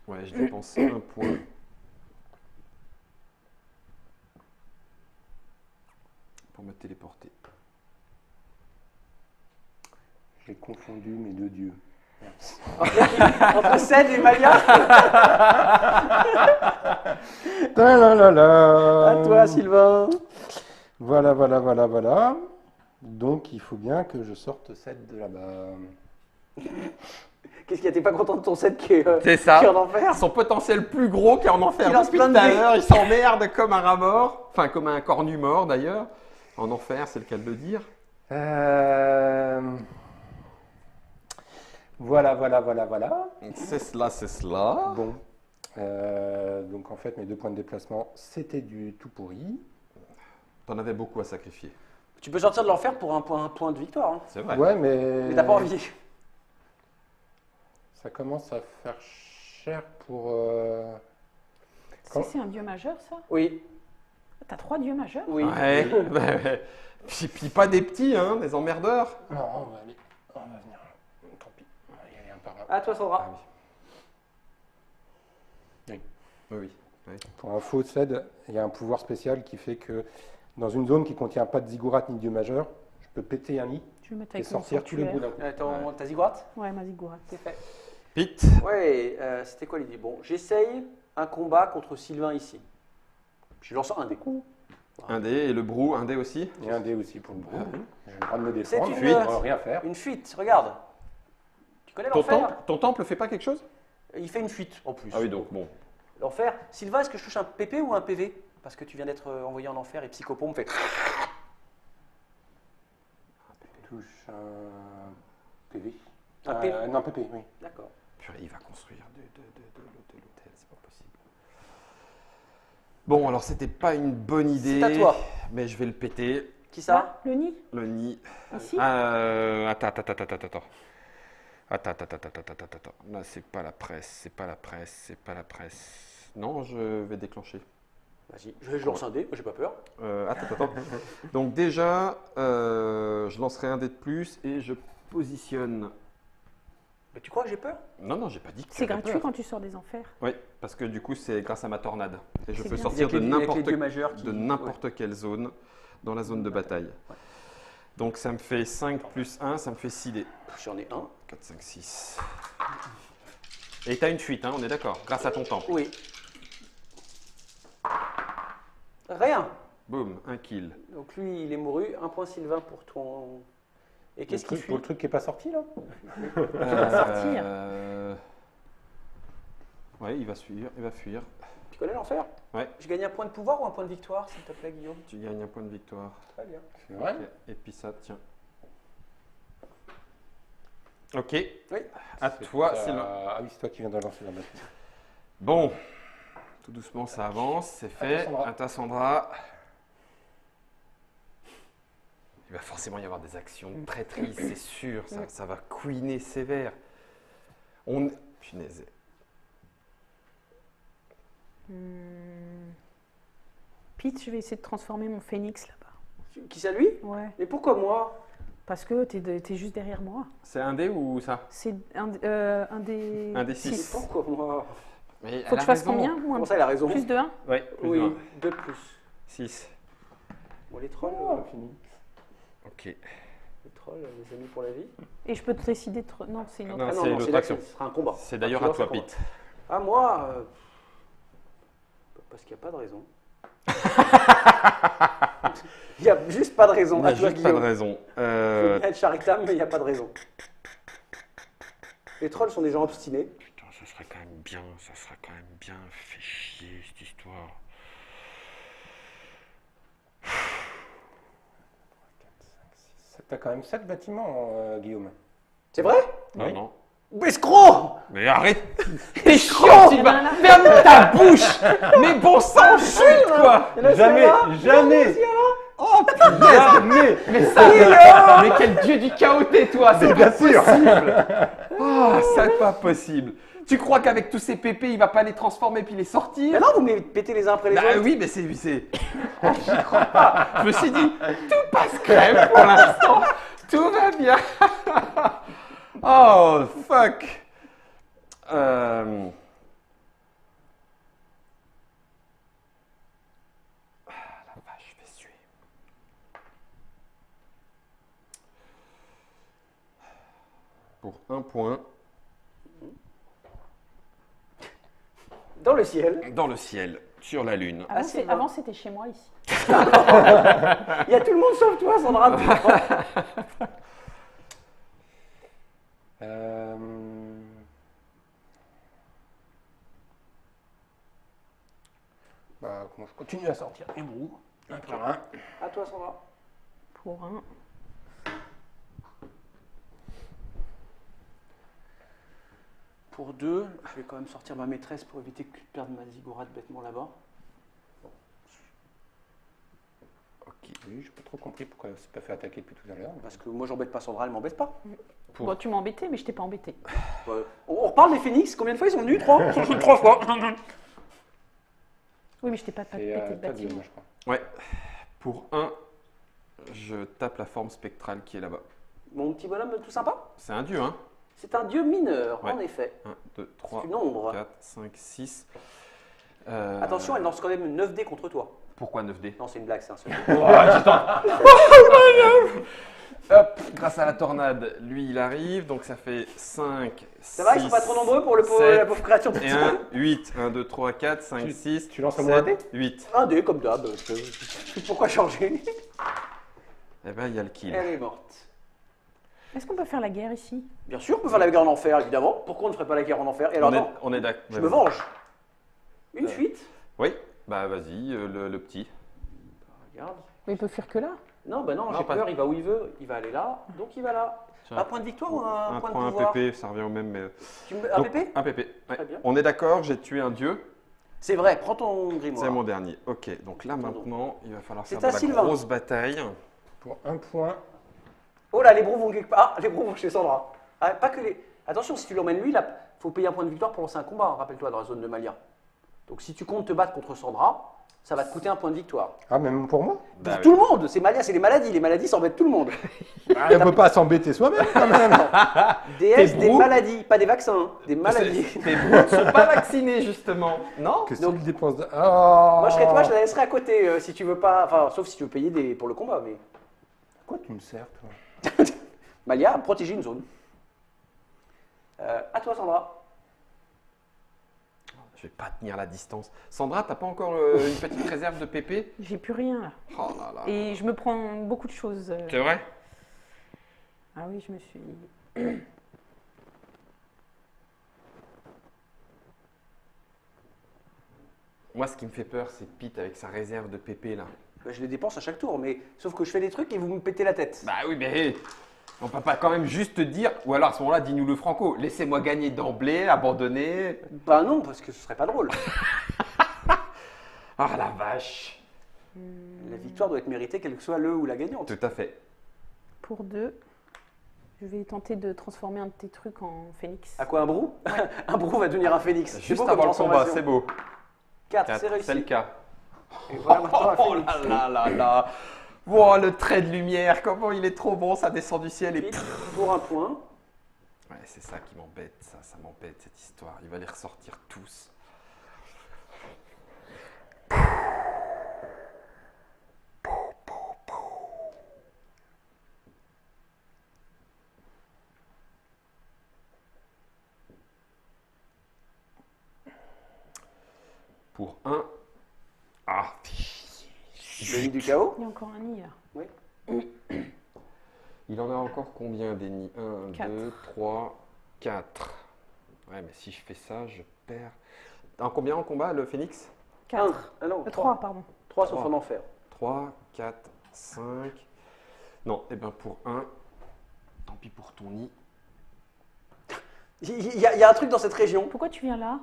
Ouais, je dépense un point. Pour me téléporter. J'ai confondu mes 2 dieux. Entre Cède et Malia. À toi, Sylvain. Voilà. Donc il faut bien que je sorte 7 de là-bas. Qu'est-ce qui t'es pas content de ton set qui est, C'est ça. qui est en enfer? Son potentiel plus gros qui est en enfer. Il lance Depuis plein de tout à dés. l'heure, il s'emmerde comme un rat mort. Enfin, comme un cornu mort d'ailleurs. En enfer, c'est le cas de le dire. Voilà. C'est cela. Bon. Donc en fait mes 2 points de déplacement c'était du tout pourri. T'en avais beaucoup à sacrifier. Tu peux sortir de l'enfer pour un point de victoire. Hein. C'est vrai. Ouais mais. Mais t'as pas envie. Ça commence à faire cher pour. C'est un dieu majeur, ça? Oui. T'as 3 dieux majeurs? Oui. Ouais. Ouais. Puis pas des petits, hein, des emmerdeurs. Non, on va aller. On va venir. Tant pis. On va y aller un par un. À toi, Sandra. Oui. Pour info, Ced, il y a un pouvoir spécial qui fait que dans une zone qui contient pas de ziggurat ni de dieu majeur, je peux péter un nid Je vais mettre et avec mon sortir tous les bouts sanctuaire. d'un coup. Attends, ta ziggourate? Ouais, ma ziggourate. C'est fait. Pete. Ouais, c'était quoi l'idée? Bon, j'essaye un combat contre Sylvain ici. Je lance un des coups. Un dé et le brou, un dé aussi. Et un dé aussi pour le brou. J'ai le droit de me C'est défendre, une je ne rien faire. Une fuite, regarde. Tu connais l'enfer? Ton temple fait pas quelque chose? Il fait une fuite en plus. Ah oui, donc bon. L'enfer. Sylvain, est-ce que je touche un PP ou un PV? Parce que tu viens d'être envoyé en enfer et Psychopompe fait. Touche un PV. Un PV. Non, PP, oui. D'accord. Purée, il va construire de l'hôtel, c'est pas possible. Bon, alors c'était pas une bonne idée. C'est à toi. Mais je vais le péter. Qui Là, ça? le nid. Le nid. Ici. Attends. Là, c'est pas la presse. Non, je vais déclencher. Vas-y, je vais lancer un dé, moi j'ai pas peur. Attends. Donc déjà, je lancerai un dé de plus et je positionne. Mais tu crois que j'ai peur? Non, j'ai pas dit que C'est t'avais gratuit peur. quand tu sors des enfers. Oui, parce que du coup, c'est grâce à ma tornade. Et je C'est peux bien. sortir de Avec les n'importe dieux majeurs qui- de n'importe quelle zone dans la zone de bataille. Donc ça me fait 5 plus 1, ça me fait 6 dés. J'en ai un. 4, 5, 6. Et t'as une fuite, hein, on est d'accord, grâce à ton temple. Oui. Rien. Boum, un kill. Donc lui, il est mouru. Un point Sylvain pour ton. Et qu'est-ce qu'il Pour fuit? le truc qui n'est pas sorti là? sortir. Ouais, il va fuir. Tu connais l'enfer? Ouais. Je gagne un point de pouvoir ou un point de victoire, s'il te plaît, Guillaume? Tu gagnes un point de victoire. Très bien. C'est vrai? Ok, et puis ça, tiens. Ok, Oui. à toi, Sylvain. Ah oui, c'est toi qui viens de lancer la bataille. Bon, tout doucement, ça avance, c'est fait. Sandra. À ta Sandra. Il va forcément y avoir des actions très tristes, c'est sûr. Ça va couiner sévère. Punaise. Pete, je vais essayer de transformer mon phénix là-bas. Qui ça, lui? Ouais. Mais pourquoi moi? Parce que t'es juste derrière moi. C'est un dé ou ça? C'est un des. Un des Mais six. pourquoi moi? Mais Faut que je fasse combien? Moins Comment ça, il a raison? Plus de 1? Ouais, plus Oui, de 2 de plus. 6. Bon, les trolls, Ok. les trolls, les amis pour la vie. Et je peux te décider de. Non, c'est une autre. Non, Ah c'est l'autre là action. que ce sera un combat. C'est d'ailleurs Ah, à tu vois, toi, ça Pete. Ah, moi, parce qu'il n'y a pas de raison. Il n'y a juste pas de raison. Il n'y a À toi, juste pas de Guillaume. raison. Je veux bien être charitable, mais il n'y a pas de raison. Les trolls sont des gens obstinés. Putain, ça serait quand même bien fait chier cette histoire. T'as quand même 7 bâtiments, Guillaume. C'est vrai? Non, Oui. non. Escroc! Mais arrête! C'est chiant! Il y en a un là. Ferme ta bouche! Mais bon sang, chute quoi! Il y en a Jamais, celui-là. jamais, Oh putain! jamais. Mais quel dieu du chaos t'es toi! C'est Bien pas sûr. possible! Oh, c'est pas possible! Tu crois qu'avec tous ces pépés, il va pas les transformer puis les sortir? Mais non, vous me les pétez les uns après les Bah autres. oui, mais c'est. J'y crois pas! Je me suis dit, tout passe crème pour l'instant! Tout va bien! Oh, fuck! Ah, la vache, je vais suer. Pour un point, Dans le ciel, dans le ciel, sur la lune. Ah, c'est bon. Avant, c'était chez moi ici. il y a tout le monde sauf toi, Sandra. Comment je continue à sortir les brous, un par un. À toi, Sandra. Pour un. Pour 2, je vais quand même sortir ma maîtresse pour éviter que je perde ma ziggourate bêtement là-bas. Ok, oui, j'ai pas trop compris pourquoi elle s'est pas fait attaquer depuis tout à l'heure. Parce que moi, j'embête pas Sandra, elle m'embête pas. Pour- Bon, tu m'as embêté, mais je t'ai pas embêté. On reparle des phénix. Combien de fois ils sont venus? 3 3 fois. Oui, mais je t'ai pas C'est pété de toi, bâtiment. Guillaume, je crois. Ouais. Pour un, je tape la forme spectrale qui est là-bas. Mon petit bonhomme tout sympa. C'est un dieu, hein? C'est un dieu mineur, Ouais. en effet. 1, 2, 3, C'est une ombre. 4, 5, 6. Attention, elle lance quand même 9 dés contre toi. Pourquoi 9D? Non, c'est une blague, c'est un seul. Hop, grâce à la tornade, lui il arrive, donc ça fait 5, Ça va, ils sont pas trop nombreux pour le pauvre, la pauvre créature de et 1, 8. 1, 2, 3, 4, 5, 6, tu lances un moins 8. Un dé, comme d'hab. Pourquoi changer? Eh ben, il y a le kill. Elle est morte. Est-ce qu'on peut faire la guerre ici? Bien sûr, on peut faire la guerre en enfer, évidemment. Pourquoi on ne ferait pas la guerre en enfer? Et alors, non, On est d'accord. je me venge. Une fuite. Oui, bah vas-y, le petit. Regarde. Mais il peut fuir que là. Non, bah non, Non, j'ai pas- peur, il va où il veut. Il va aller là, donc il va là. Tiens. Un point de victoire ou un point de un pouvoir? PP, ça revient au même. Mais... Un Donc, PP? Un PP, ouais. Très bien. On est d'accord, j'ai tué un dieu. C'est vrai, prends ton grimoire. C'est mon dernier. Ok, donc là Pardon. maintenant, il va falloir C'est faire à de la Sylvain. grosse bataille. Pour un point. Oh là, les brous vont quelque part. Ah, les brous vont chez Sandra. Ah, pas que les. Attention, si tu l'emmènes lui, il faut payer un point de victoire pour lancer un combat, hein, rappelle-toi, dans la zone de Malia. Donc si tu comptes te battre contre Sandra, ça va te coûter un point de victoire. Ah, même pour moi? Pour Bah tout le monde, c'est Malia, c'est les maladies. Les maladies s'embêtent tout le monde. Ah, on peut pas s'embêter soi-même quand même. DS, des brous maladies, pas des vaccins, hein, des maladies. Tes brous ne sont pas vaccinés justement, non? Que Donc- s'il dépense de... Oh. Moi, je serais toi, je la laisserais à côté si tu veux pas. Enfin, sauf si tu veux payer pour le combat. Mais Quoi tu me sers, toi? Malia a protégé une zone. À toi, Sandra. Je vais pas tenir la distance. Sandra, t'as pas encore une petite réserve de PP? J'ai plus rien là. Oh là là. Et je me prends beaucoup de choses. C'est vrai? Ah oui, je me suis. Moi, ce qui me fait peur, c'est Pete avec sa réserve de PP là. Bah, je les dépense à chaque tour, mais sauf que je fais des trucs et vous me pétez la tête. Bah oui, mais on peut pas quand même juste te dire, ou alors à ce moment-là, dis-nous le franco, laissez-moi gagner d'emblée, abandonner. Bah non, parce que ce serait pas drôle. Ah la vache. La victoire doit être méritée, quel que soit le ou la gagnante. Tout à fait. Pour 2, je vais tenter de transformer un de tes trucs en phénix. À quoi, un brou? Un brou va devenir un phénix. C'est Juste beau comme avant le combat, transformation. c'est beau. 4, Quatre, c'est réussi. c'est le cas. Et voilà maintenant un Oh phénix. là là là là. Oh, le trait de lumière, comment il est trop bon, ça descend du ciel et... Vite, pour un point. Ouais, c'est ça qui m'embête, ça m'embête cette histoire. Il va les ressortir tous. Pour un... Ah, Le nid du chaos. Il y a encore un nid là. il en a encore combien des nids? 1, Quatre. 2, 3, 4. Ouais, mais si je fais ça, je perds. En combien en combat le phénix? 4. Ah non, 3, pardon. 3 sauf Trois. en enfer. 3, 4, 5. Non, et bien pour 1, tant pis pour ton nid. Il y a un truc dans cette région. Pourquoi tu viens là?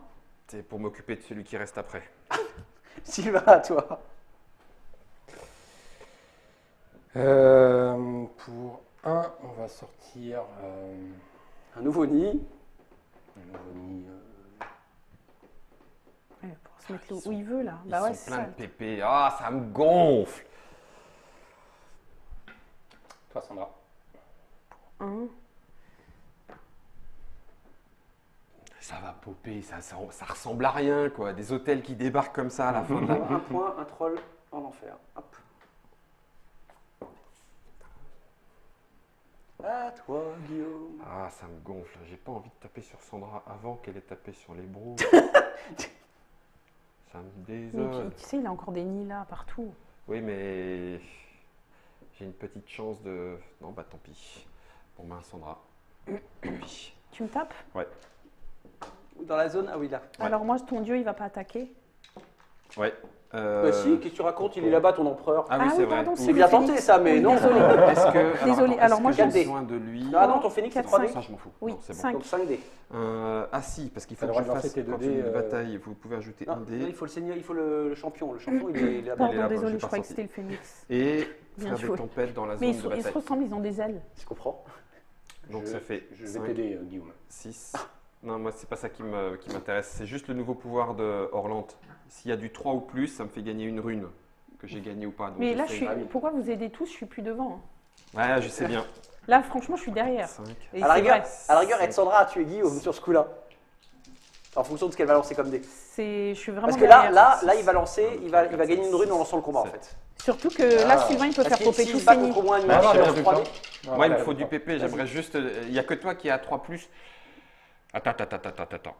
C'est pour m'occuper de celui qui reste après. Sylvain, à toi. Pour un, on va sortir Un nouveau nid. un nouveau nid, Ouais, pour se mettre où il veut là. Ils Bah ouais, sont c'est plein ça. de pépés. Ah, ça me gonfle. Toi, Sandra. 1. Ça va popper, ça ressemble à rien, quoi. Des hôtels qui débarquent comme ça à la fin de la... Un point, un troll en enfer. Hop. À toi, Guillaume. Ah, ça me gonfle. J'ai pas envie de taper sur Sandra avant qu'elle ait tapé sur les bros. Ça me Mais désole. tu sais, il a encore des nids là partout. Oui, mais j'ai une petite chance de... Non, bah tant pis. Bon, ben Sandra. Tant pis. Tu me tapes? Ouais. Dans la zone. Ah oui, là. Ouais. Alors moi, ton dieu, il va pas attaquer. Ouais. Bah si, qu'est-ce que tu racontes? Il est là-bas, ton empereur. Ah oui, Ah c'est oui, vrai. pardon, Ouh. C'est bien le phénix. tenté, ça, mais Oui, non. désolé. Est-ce que... Désolée, alors moi, est-ce que je- j'ai besoin de lui. Ah non, ton phénix, c'est 4, 3D. Ça, je m'en fous. Oui, Non, c'est bon. 5. Donc 5D. Ah si, parce qu'il faut T'as que le je droit de fasse lancer tes quand deux dés, une bataille. Vous pouvez ajouter Non, un dé il faut le seigneur, il faut le champion. Le champion, il est là-bas. Il est Pardon, là-bas, désolé, j'ai je pas croyais que senti. c'était le phénix. et Bien faire des joué. tempêtes dans la Mais zone ils, de ils se bataille. ressemblent, ils ont des ailes. Je comprends. Donc ça fait Je vais 5, t'aider, Guillaume. 6. Non, moi c'est pas ça qui m'intéresse. C'est juste le nouveau pouvoir de Orlante. S'il y a du 3 ou plus, ça me fait gagner une rune. Que j'ai gagné ou pas. Donc Mais là, j'essaye. pourquoi vous aidez tous? Je suis plus devant. Ouais, je sais bien. Là, franchement, je suis derrière. 5. Et À la c'est rigueur, vrai. aide Sandra à tuer Guillaume sur ce coup-là. En fonction de ce qu'elle va lancer comme dé. Je suis vraiment Parce que derrière. là, il va lancer, il va gagner une rune en lançant le combat en fait. Surtout que là, Ah. Sylvain, il peut Parce faire popper que tous s'il bat ses nids. contre moins de Ah, matchs, non, il lance non, 3D. Moi, il me faut du PP. J'aimerais juste. Il n'y a que toi qui es à 3. Attends.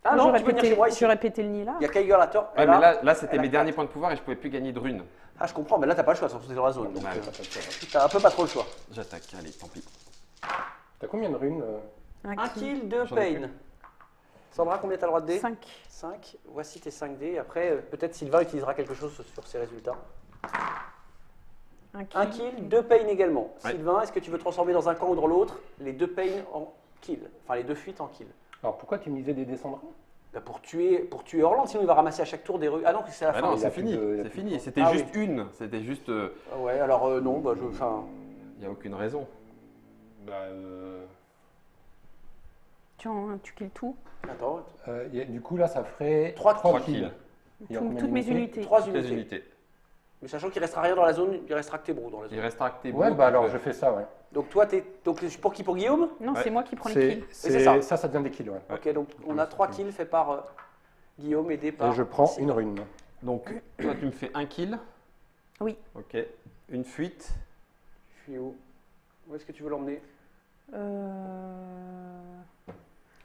Ah non, J'aurais tu peux venir pété- chez moi ici. J'aurais pété le nid là. Il y a Kaiger la torre. Ouais, mais là c'était elle a mes quatre. derniers points de pouvoir et je pouvais plus gagner de runes. Ah, je comprends, mais là, t'as pas le choix, surtout t'es dans la zone. Donc, Ouais. t'as un peu pas trop le choix. J'attaque, allez, tant pis. T'as combien de runes Un kill, 2 J'en ai pain. Sandra, combien t'as le droit de dé 5. 5. Voici tes 5 dés. Après, peut-être Sylvain utilisera quelque chose sur ses résultats. Un kill, 2 pain également. Ouais. Sylvain, est-ce que tu veux transformer dans un camp ou dans l'autre les 2 pain en kill? Enfin, les 2 fuites en kill. Alors pourquoi tu me disais des descendants? Bah, pour tuer Orland, sinon il va ramasser à chaque tour des rues. Ah non, c'est à la Ah fin. non, il a c'est plus fini. de- il a C'est plus fini. de- C'était Ah juste oui. une. C'était juste. Ah ouais, alors non, bah enfin. Il n'y a aucune raison. Bah, Tu kills tout. Attends, du coup, là, ça ferait Trois 3 kills. kills. Il y a combien Toutes mes d'unités unités. 3 Les unités. unités. Mais sachant qu'il restera rien dans la zone, il restera que tes bros dans la Il zone. restera que tes Ouais, bouts. bah alors je fais ça, ouais. Donc toi, donc pour qui? Pour Guillaume? Non, Ouais. c'est moi qui prends les C'est kills. c'est ça. ça devient des kills, ouais. Ok, donc on a 3 kills faits par Guillaume, aidé par. Et je prends Sylvain. une rune. Donc, toi, tu me fais un kill. Oui. Ok. Une fuite. Je suis où? Où est-ce que tu veux l'emmener?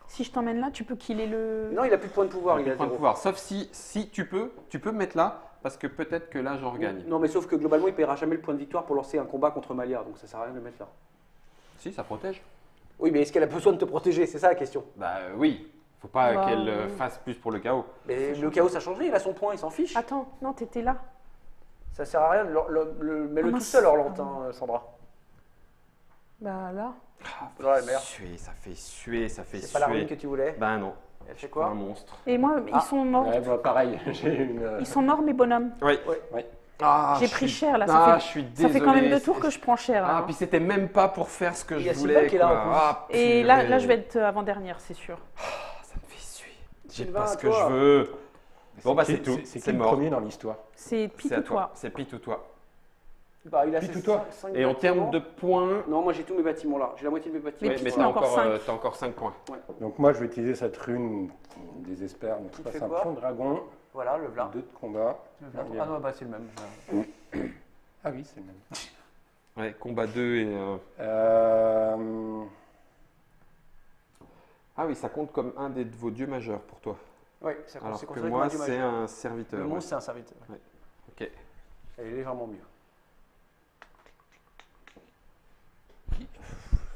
Si je t'emmène là, tu peux killer le. Non, il a plus de points de pouvoir, il a Point de 0. pouvoir. Sauf si tu peux me mettre là, parce que peut-être que là, j'en regagne. Non, mais sauf que globalement, il ne paiera jamais le point de victoire pour lancer un combat contre Malia, donc ça sert à rien de le mettre là. Si, ça protège. Oui, mais est-ce qu'elle a besoin de te protéger? C'est ça la question. Bah oui. Faut pas Bah, qu'elle oui. fasse plus pour le chaos. Mais le chaos, ça changerait, il a son point, il s'en fiche. Attends, non, t'étais là. Ça sert à rien, mets-le Ah, tout mince. seul, Orlant, hein, Sandra. Bah là. Dans la mer. Ça fait suer. C'est pas la rune que tu voulais. Ben non. Elle fait Un quoi? monstre. Et moi, Ah. ils sont morts. Ouais, bah, pareil, j'ai une. Ils sont morts, mes bonhommes. Oui. Ouais. Ah, J'ai je pris suis- cher là. Ah, je suis désolé. Ça fait quand même 2 tours que je prends cher. Ah, hein. puis c'était même pas pour faire ce que Il y je a voulais. Sylvain qui est là, quoi. en plus. Ah, Et là, purée. je vais être avant-dernière, c'est sûr. Ça me fait suer. J'ai Sylvain, pas ce à que toi. je veux. Bon, bah, c'est qui- tout. C'est qui C'est le mort. premier dans l'histoire? C'est C'est à pite ou toi. C'est pite ou toi. Bah, il a Puis ses tout toi. 5 Et en termes de points, Non, moi j'ai tous mes bâtiments là. J'ai la moitié de mes bâtiments. Mais ouais, puis mais tu t'as as encore encore, 5. t'as encore 5 points. Donc moi, je vais utiliser cette rune qui me désespère. Donc je Qui fait passe un quoi pion dragon, Voilà, le v'là. 2 de combat. Ah non, bah c'est le même. Ah oui, c'est le même. Ouais, combat 2 et. Ah oui, ça compte comme un de vos dieux majeurs pour toi. Oui, ça compte. Alors C'est que considéré moi, comme un dieu c'est majeur. un serviteur. Le ouais. monstre, c'est un serviteur. Ok. Elle est légèrement mieux.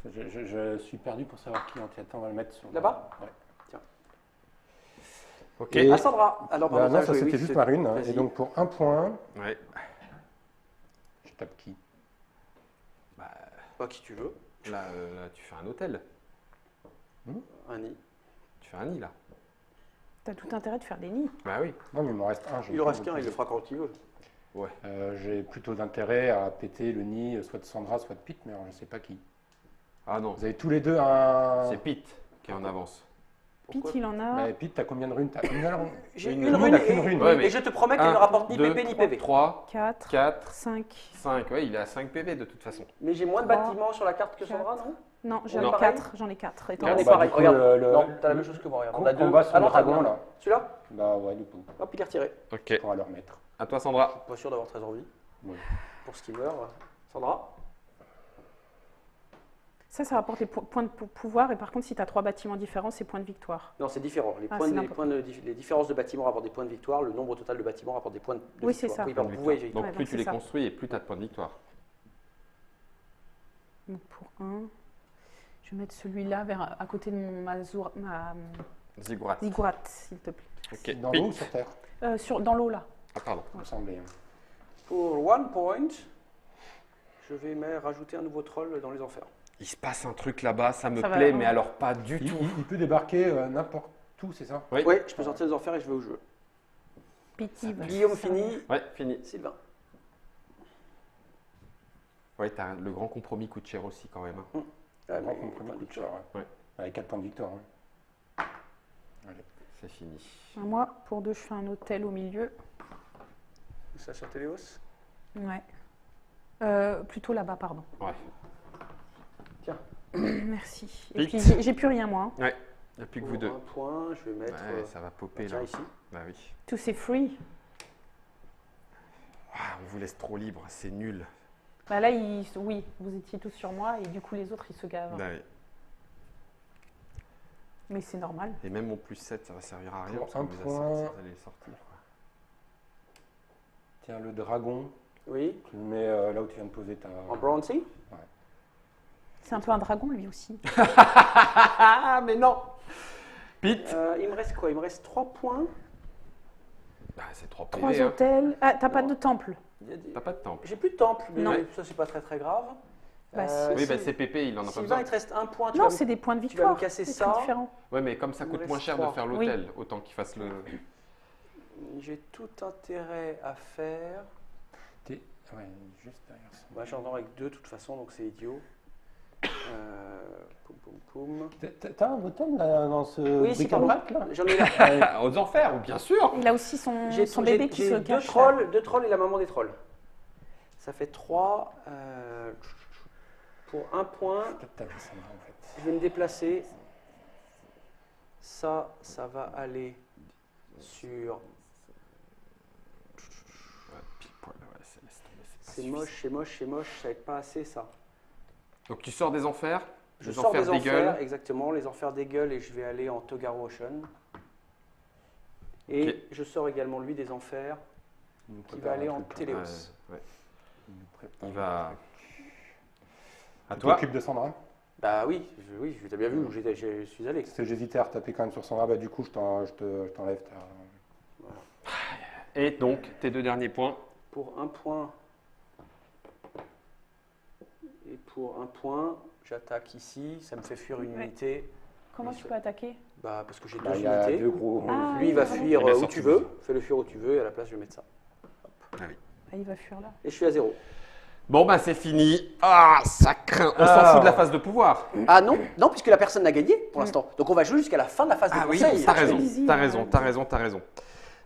Je suis perdu pour savoir qui en tête. Attends, on va le mettre sur. Là-bas? Ouais. Ok. Et- Ah, Sandra. Alors, Bah, pardon, non, t'as ça joué, c'était oui, juste c'est- ma rune. Vas-y. Et donc pour un point, Ouais. je tape qui? Pas qui tu veux. Là, tu fais un hôtel. Un nid. Tu fais un nid là. T'as tout intérêt de faire des nids. Bah oui. Non, mais il m'en reste un. Il en reste qu'un, il le fera quand il veut. J'ai plutôt d'intérêt à péter le nid, soit de Sandra, soit de Pete, mais alors je ne sais pas qui. Ah non, Vous avez tous les deux un. c'est Pete qui est en avance. Pourquoi Pete, il en a. Mais Pete, t'as combien de runes? T'as une seule rune. J'ai Une une rune, rune il a qu'une rune. Ouais, mais et je te promets qu'elle ne rapporte ni PP ni PV. 3, 4, 4, 5. 5. Ouais, il est à 5 PV de toute façon. Mais j'ai moins de 3, bâtiments sur la carte que Sandra, non? Non, j'en Non. ai 4. J'en ai 4. Regarde, Bah, pareil, du coup, regarde. le- Non, t'as la même chose que moi, regarde. On a deux. Combat sur Ah le non, t'as dragon, bien. là. Celui-là? Bah ouais, du coup. Hop, il est retiré. Ok. On va le remettre. À toi, Sandra. Pas sûr d'avoir très envie. Ouais. Pour ce qui meurt. Sandra? Ça rapporte les points de pouvoir. Et par contre, si tu as 3 bâtiments différents, c'est points de victoire. Non, c'est différent. Ah, c'est n'importe- Les différences de bâtiments rapportent des points de victoire. Le nombre total de bâtiments rapporte des points de Oui, victoire. c'est ça. Oui, pardon, vous voyez. Donc Ouais, plus donc tu c'est les ça. construis et plus tu as de points de victoire. Donc pour 1, je vais mettre celui-là à côté de ma Ziggurat. ziggurat, s'il te plaît. Ok. Dans Pete. l'eau ou sur terre? Dans l'eau, là. Ah, pardon. Il me semblait. Pour 1 point, je vais rajouter un nouveau troll dans les enfers. Il se passe un truc là-bas, ça me Ça va, plaît, hein. mais alors pas du Il, tout. il peut débarquer n'importe où, c'est ça? Oui. Oui, je peux sortir des enfers et je vais au jeu. Pity. Guillaume fini. Ouais, fini. Sylvain. Ouais, t'as le grand compromis coûte cher aussi quand même. hein. Ah, Grand mais- compromis pas de coup de victoire. cher, ouais. Ouais. Avec 4 points de victoire. Hein. C'est fini. Moi, pour 2, je fais un hôtel au milieu. Ça sur Téléos. Ouais. Plutôt là-bas, pardon. Ouais. Merci. Et Pete. puis, j'ai plus rien, moi. hein. Ouais. Il n'y a plus que vous deux. Un point, je vais mettre. Ouais, ça va popper tiens, là. ici. Bah oui. Tout c'est free. Ah, on vous laisse trop libre, c'est nul. Bah là, oui, vous étiez tous sur moi et du coup, les autres, ils se gavent. Bah oui. Mais c'est normal. Et même mon plus 7, ça va servir à rien Pour parce qu'on un les a point. sortis, vous allez les sortir. quoi. Tiens, le dragon, Oui, tu le mets là où tu viens de poser ta. en bronzy. C'est un peu un dragon, lui aussi. Ah, mais non Pete Il me reste quoi? Il me reste 3 points. Bah, c'est 3 3 PV. Hein. hôtels. Ah, t'as pas de temple. Il y a des- T'as pas de temple. J'ai plus de temple, mais Non. ça c'est pas très très grave. Bah, si. Oui, bah, c'est Pépé, il en a pas Sylvain, besoin. il te reste un point. Tu Non, vas c'est des points de tu vas victoire. me casser C'est ça. très différent. Ouais, mais comme ça Il me coûte reste moins cher de 3. faire l'hôtel, autant qu'il fasse le. J'ai tout intérêt à faire. T'es ouais, juste derrière ça. Moi, j'en ai avec 2 de toute façon, donc c'est idiot. Poum, poum, poum. T'as un bouton là, dans ce Oui, si, bric-à-brac là J'en ai là. Aux enfers, bien sûr. Il a aussi son J'ai bébé qui se deux cache. trolls, 2 trolls et la maman des trolls. Ça fait 3. Pour un point, Peut-être t'as vu ça en fait. je vais me déplacer. Ça va aller sur. Ouais, pile poil, ouais, laisse tomber, pas C'est suffisant. moche, c'est moche, c'est moche, ça va être pas assez ça. Donc tu sors des enfers. Je les sors des enfers enfers, gueules. exactement, les enfers des gueules et je vais aller en Togaru Ocean. Et Ok. je sors également lui des enfers qui va aller en Téléos. Ouais. Il Il va. À Tu toi. t'occupes de Sandra? Bah oui, je t'ai bien vu où je suis allé. Parce que j'hésitais à retaper quand même sur Sandra, bah du coup je t'enlève ta... Et donc, tes 2 derniers points. Pour un point. Et pour un point, j'attaque ici, ça me fait fuir une Ouais. unité. Comment tu peux attaquer? Bah parce que j'ai 2 Bah, il y a unités. 2 gros... Ah, Lui il va pardon. fuir Il a où sorti tu le veux, fusil. fais-le fuir où tu veux et à la place je vais mettre ça. Ah, il va fuir là. Et je suis à 0. Bon, bah c'est fini. Ah, ça craint. On s'en Ah. fout de la phase de pouvoir. Ah non, non puisque la personne n'a gagné pour l'instant. Donc on va jouer jusqu'à la fin de la phase de Ah oui, conseil. t'as raison, easy, t'as hein. raison, t'as raison, t'as raison.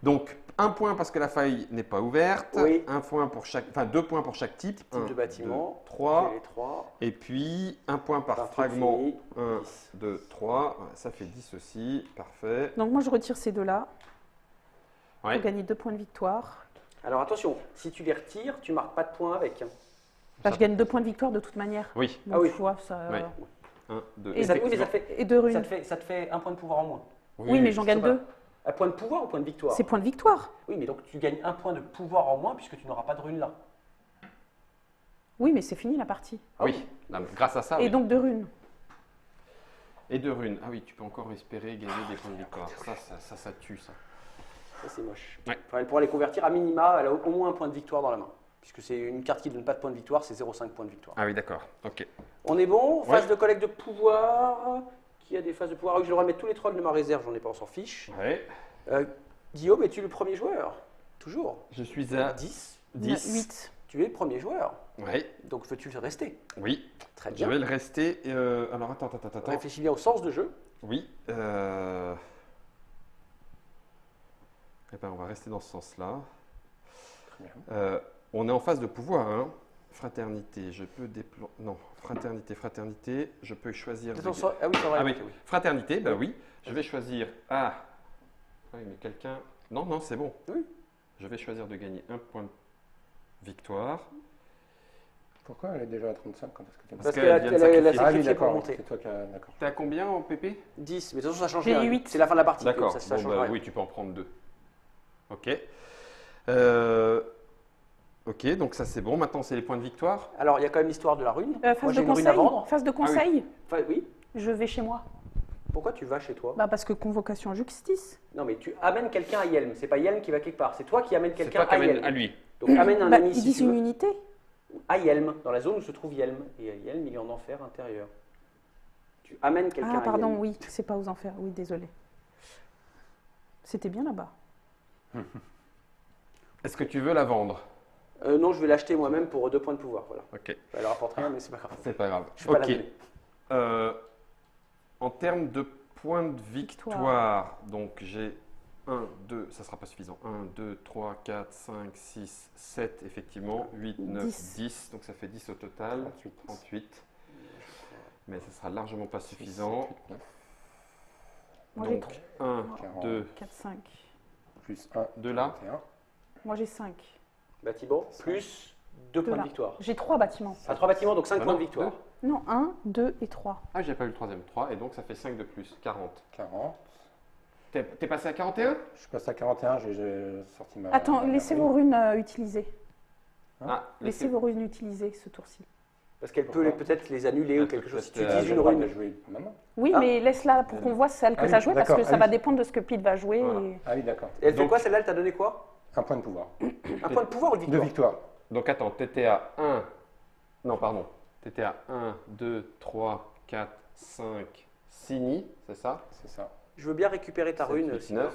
Donc, 1 point parce que la faille n'est pas ouverte. Oui. 1 point pour chaque, enfin 2 points pour chaque type. Type de bâtiment. 3. J'ai les 3. Et puis, 1 point par Parfait, fragment. fini. 1, 10. 2, 3. Ça fait 10 aussi. Parfait. Donc moi je retire ces deux-là Ouais. pour gagner 2 points de victoire. Alors attention, si tu les retires, tu marques pas de points avec. Bah, je gagne 2 points de victoire de toute manière. Oui. Donc, Ah oui. tu vois, ça... Oui. 1, 2, Et Oui, mais ça te fait, Et 2 runes. ça te fait un point de pouvoir en moins. Oui, mais j'en gagne ça va. 2. Un point de pouvoir ou point de victoire? C'est point de victoire. Oui, mais donc tu gagnes un point de pouvoir en moins puisque tu n'auras pas de rune là. Oui, mais c'est fini la partie. Oui. Non, mais grâce à ça. Et oui. donc 2 runes. Et 2 runes. Ah oui, tu peux encore espérer gagner des points de victoire. Ça tue, ça. Ça c'est moche. Ouais. Enfin, elle pourra les convertir à minima, elle a au moins un point de victoire dans la main. Puisque c'est une carte qui ne donne pas de point de victoire, c'est 0,5 points de victoire. Ah oui, d'accord. Ok. On est bon? Ouais. Phase de collecte de pouvoir. Qui a des phases de pouvoir? Ah oui, je devrais mettre tous les trolls de ma réserve, j'en ai pas, on s'en fiche. Ouais. Guillaume, es-tu le premier joueur? Toujours. Je suis à 10. 10. 8. Tu es le premier joueur. Oui. Donc veux-tu le rester? Oui. Très Je bien. vais le rester. Alors, attends. Réfléchis bien au sens de jeu. Oui. Eh ben, on va rester dans ce sens-là. bien. On est en phase de pouvoir, hein. Fraternité, je peux déployer. Non, fraternité, je peux choisir. Ah oui, c'est vrai. Ah oui, oui. fraternité, bah oui. Je vais choisir. Ah oui, mais quelqu'un. Non, c'est bon. Oui. Je vais choisir de gagner 1 point de victoire. Pourquoi elle est déjà à 35 quand est-ce que tu Parce qu'elle qu'elle vient de a sacrifier. sacrifié Ah oui, pour d'accord, monter. c'est toi qui as... D'accord. T'es à combien en PP? 10, mais de toute façon ça change J'ai rien. 8. C'est la fin de la partie. D'accord. Ça Bon, change bah rien. oui, tu peux en prendre 2. Ok. Ok, donc ça c'est bon. Maintenant, c'est les points de victoire. Alors il y a quand même l'histoire de la rune. Moi Phase j'ai de une rune à conseil. vendre. Phase de conseil. Enfin, oui. Je vais chez moi. Pourquoi tu vas chez toi? Bah parce que convocation justice. Non mais tu amènes quelqu'un à Yelm. C'est pas Yelm qui va quelque part. C'est toi qui amènes C'est quelqu'un toi qui à amènes Yelm. à lui. Donc amène un Bah, ami ils si disent tu une veux. unité. À Yelm, dans la zone où se trouve Yelm. Et à Yelm, il est en enfer intérieur. Tu amènes quelqu'un Ah à pardon, Yelm. oui, c'est pas aux enfers. Oui, désolé. C'était bien là-bas. Est-ce que tu veux la vendre? Non, je vais l'acheter moi-même pour 2 points de pouvoir. Voilà. Ok. Ça leur apporte rien, mais c'est pas grave. C'est pas grave. Je vais pas la Ok. donner. En termes de points de victoire, donc j'ai 1, 2, ça sera pas suffisant. 1, 2, 3, 4, 5, 6, 7, effectivement. 8, 9, 10. 10. Donc ça fait 10 au total. 38. 38. Mais ça sera largement pas suffisant. 8, 9, Moi j'ai Donc 3, 1, 40. 2, 4, 5. plus 1, 2 là. 21. Moi j'ai 5. Bâtiment, plus 2 points là. de victoire. J'ai 3 bâtiments. À 3 bâtiments, donc 5 Bah points non, de victoire. Non, 1, 2 et 3. Ah, j'ai pas eu le troisième. 3, et donc ça fait 5 de plus. 40. 40. T'es passé à 41? Je suis passé à 41, j'ai sorti ma... Attends, ma laissez rune. vos runes utilisées. Ah, Laissez vos runes utilisées ce tour-ci. Parce qu'elle peut Pourquoi peut-être les annuler ou Elle peut quelque chose. Si tu peut-être, Ah, utilises j'ai une le droit de rune. la jouer maintenant. Oui, Ah. mais laisse-la pour qu'on voit celle que Ah oui, tu as jouée, parce que d'accord, ça ah va oui. dépendre de ce que Pete va jouer. Voilà. et- Ah oui, d'accord. Et elle fait Donc- quoi celle-là? Elle t'a donné quoi? Un point de pouvoir. Un point de pouvoir ou de De victoire? victoire. Donc attends, t'étais à 1. Non, pardon. Tu étais à 1, 2, 3, 4, 5, 6 nids, c'est ça? C'est ça. Je veux bien récupérer ta 7, rune. 8, Sylvain. 9.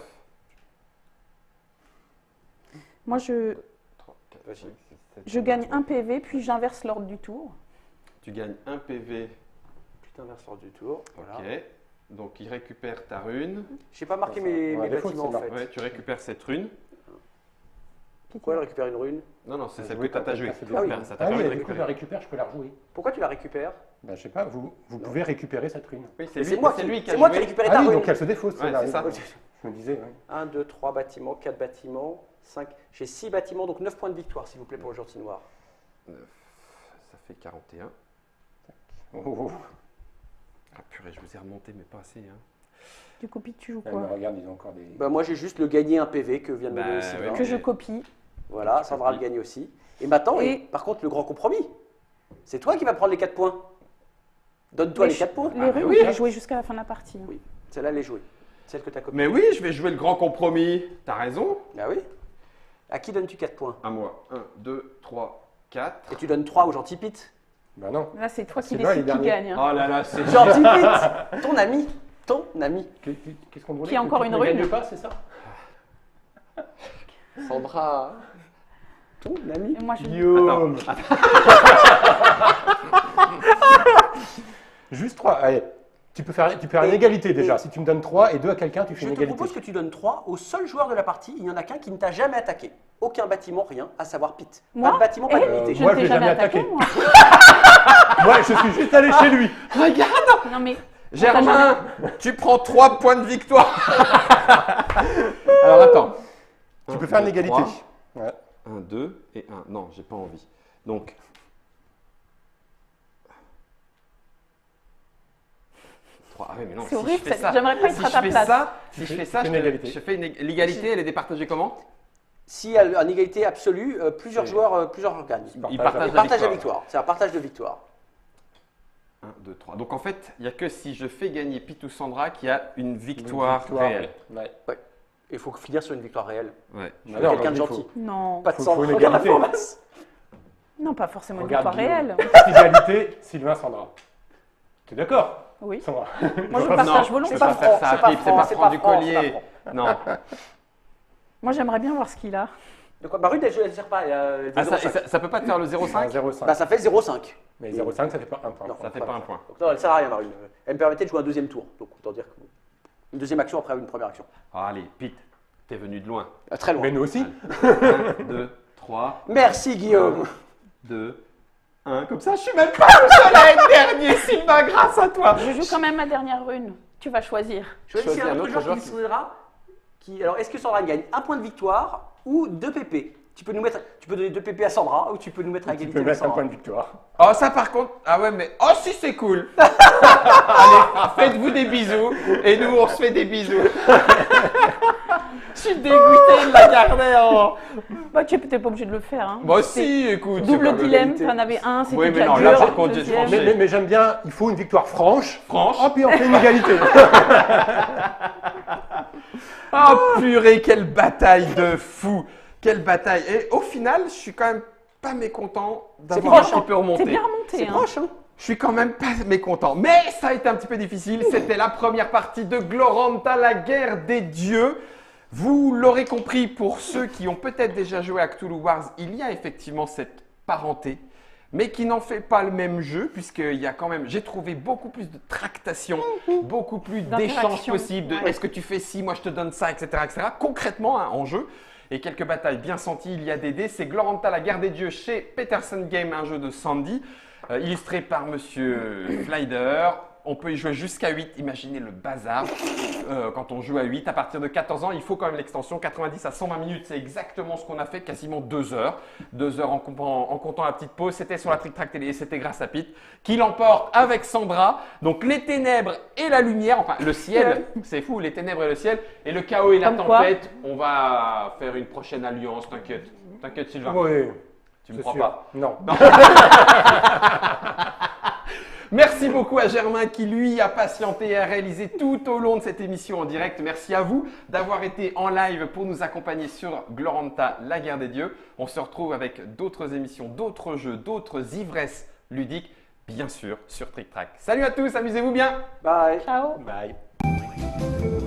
Moi, je 3, 4, Vas-y. 5, 6, 7, je gagne un PV, puis j'inverse l'ordre du tour. Tu gagnes 1 PV. Putain, inverse l'ordre du tour. Voilà. Ok. Donc il récupère ta rune. J'ai pas marqué Enfin, mes ouais, des fois, bâtiments en c'est fait. Ouais, tu récupères cette rune. Pourquoi elle récupère une rune? Non, non, c'est Ah, celle jouer que tu as quand jouée. t'as fait des Ah oui. Ça t'a Ah oui, permis de et du coup, je récupérer. la récupère, je peux la rejouer. Pourquoi tu la récupères? Ben, je sais pas, vous pouvez récupérer cette rune. Oui, C'est moi c'est qui lui qui a c'est moi qui ai joué. récupéré Ah ta oui, rune. donc elle se défausse. Ouais, celle-là. c'est ça. Je me disais, ouais. 1, 2, 3 bâtiments, 4 bâtiments, 5. J'ai 6 bâtiments, donc 9 points de victoire, s'il vous plaît, pour le gentil noir. 9, ça fait 41. Oh, oh. Ah purée, je vous ai remonté, mais pas assez. Hein. Du coup, puis tu joues Ouais, quoi? mais regarde, ils ont encore des. Bah, moi, j'ai juste le gagné un PV que vient de me Bah, donner Sylvain. oui, Que je copie. Voilà, Tu Sandra le copies. gagne aussi. Et maintenant, Et- par contre, le grand compromis, c'est toi qui vas prendre les 4 points. Donne-toi les 4 points. Les Ah, runes, oui. j'ai joué jusqu'à la fin de la partie. Oui, celle-là, elle est jouée. Celle que tu as copiée. Mais oui, je vais jouer le grand compromis. T'as raison. Ah oui. À qui donnes-tu 4 points? À moi. 1, 2, 3, 4. Et tu donnes 3 au gentil Pete. Bah non. Là, c'est toi qui Sylvain, décides il est qui dernier. gagne. hein. Oh là là, c'est Gentil Pete, ton ami. Ton ami. Qu'est-ce qu'on voulait Qui a encore que tu une ne rune gagnes pas, c'est ça? Sandra. Ton ami. Et moi, je... Guillaume. Juste 3. Allez, tu peux faire une égalité déjà. Si tu me donnes 3 et 2 à quelqu'un, tu fais Je une te égalité. propose que tu donnes 3 au seul joueur de la partie. Il n'y en a qu'un qui ne t'a jamais attaqué. Aucun bâtiment, rien, à savoir Pete. Moi Pas de bâtiment, pas Eh, d'unité. je Moi, ne je t'ai l'ai jamais jamais attaqué, attaqué. moi. Moi, je suis juste allé chez lui. Regarde, Non, mais Germain, tu prends 3 points de victoire. Alors attends. Tu peux faire une égalité. Ouais. 1, 2 et 1. Non, j'ai pas envie. Donc. 3. Ah oui, mais non, c'est si horrible. je fais ça, J'aimerais pas être si à je ta fais place. ça, si je fais- fais ça, tu je fais une égalité. je fais l'égalité, elle est départagée comment? S'il y a une égalité absolue, plusieurs C'est- joueurs gagnent. Ils Partage Ils partagent partagent la victoire. C'est un partage de victoire. 1, 2, 3. Donc en fait, il n'y a que si je fais gagner Pitou Sandra qu'il y a une victoire réelle. Ouais. Il faut finir sur une victoire réelle. Ouais. Bah Quelqu'un non, de il faut- gentil. Non. Pas de Faut- sang. faut une Regarde la égalité. formace. Non, pas forcément une Regarde, victoire réelle. Égalité, Sylvain, Sandra. Tu es d'accord? Oui. Sandra. Moi, je vois pas- partage Non, je volontiers. peux pas pas faire franc, ça c'est à pas Pip, c'est franc, pas c'est franc pas du franc, c'est collier. pas Non. Moi, j'aimerais bien voir ce qu'il a. De quoi? Rude, elle ne sert pas. Elle fait Ah, ça, 0,5. ça peut pas te faire le 0,5? 0,5. Bah, ça fait 0,5. Mais 0,5, ça fait pas un point. Non. Ça fait pas un point. Donc non, elle sert à rien, Marune. Elle me permettait de jouer un deuxième tour. Donc autant dire que une deuxième action après une première action. Ah, allez, Pete, t'es venu de loin. Très loin. Mais nous aussi. 1, 2, 3, Merci Guillaume. 2, 1. Comme ça, je suis même pas au soleil dernier, Sylvain, grâce à toi. Je joue quand même ma dernière rune. Tu vas choisir. Choisis Choisis un un autre autre joueur joueur qui qui- décidera. Alors, est-ce que Sandra gagne un point de victoire ou 2 PP? Tu peux donner 2 PP à Sandra ou tu peux nous mettre à Tu égalité peux avec mettre un Sandra. point de victoire. Oh, ça par contre. Ah ouais, mais. Oh, si, c'est cool. Allez, faites-vous des bisous. Et nous, on se fait des bisous. Je suis dégoûté de la garder en. Bah, tu n'es peut-être pas obligé de le faire. Hein. Moi C'est aussi, écoute. Double c'est pas- dilemme, tu en avais un, c'était Oui, mais déjà non, dur. là, par contre, j'ai deuxième. tranché. Mais j'aime bien, il faut une victoire franche. Franche. Oh, puis on fait une égalité. Oh purée, quelle bataille de fou. Quelle bataille. Et au final, je suis quand même pas mécontent d'avoir un proche, petit peu T'es remonté. bien remonté. C'est hein. proche, hein? Je suis quand même pas mécontent. Mais ça a été un petit peu difficile. C'était la première partie de Gloranta, la guerre des dieux. Vous l'aurez compris, pour ceux qui ont peut-être déjà joué à Cthulhu Wars, il y a effectivement cette parenté, mais qui n'en fait pas le même jeu, puisqu'il y a quand même, j'ai trouvé beaucoup plus de tractation, beaucoup plus d'échanges D'interaction. possibles, de Ouais. est-ce que tu fais ci, moi je te donne ça, etc. etc. concrètement hein, en jeu. Et quelques batailles bien senties, il y a des dés. C'est Gloranta, la guerre des dieux chez Peterson Game, un jeu de Sandy, illustré par Monsieur Flyder. On peut y jouer jusqu'à 8, imaginez le bazar quand on joue à 8. À partir de 14 ans, il faut quand même l'extension 90 à 120 minutes. C'est exactement ce qu'on a fait, quasiment 2 heures. 2 heures en comptant la petite pause. C'était sur la Trick Track Télé et c'était grâce à Pete qui l'emporte avec Sandra. Donc les ténèbres et la lumière, enfin le ciel, c'est fou, les ténèbres et le ciel. Et le chaos et la Comme quoi. tempête, on va faire une prochaine alliance, t'inquiète. T'inquiète Sylvain, Oui, tu me c'est crois sûr. pas. Non. Merci beaucoup à Germain qui, lui, a patienté et a réalisé tout au long de cette émission en direct. Merci à vous d'avoir été en live pour nous accompagner sur Gloranta, la guerre des dieux. On se retrouve avec d'autres émissions, d'autres jeux, d'autres ivresses ludiques bien sûr, sur Trick Track. Salut à tous, amusez-vous bien. Bye. Ciao. Bye.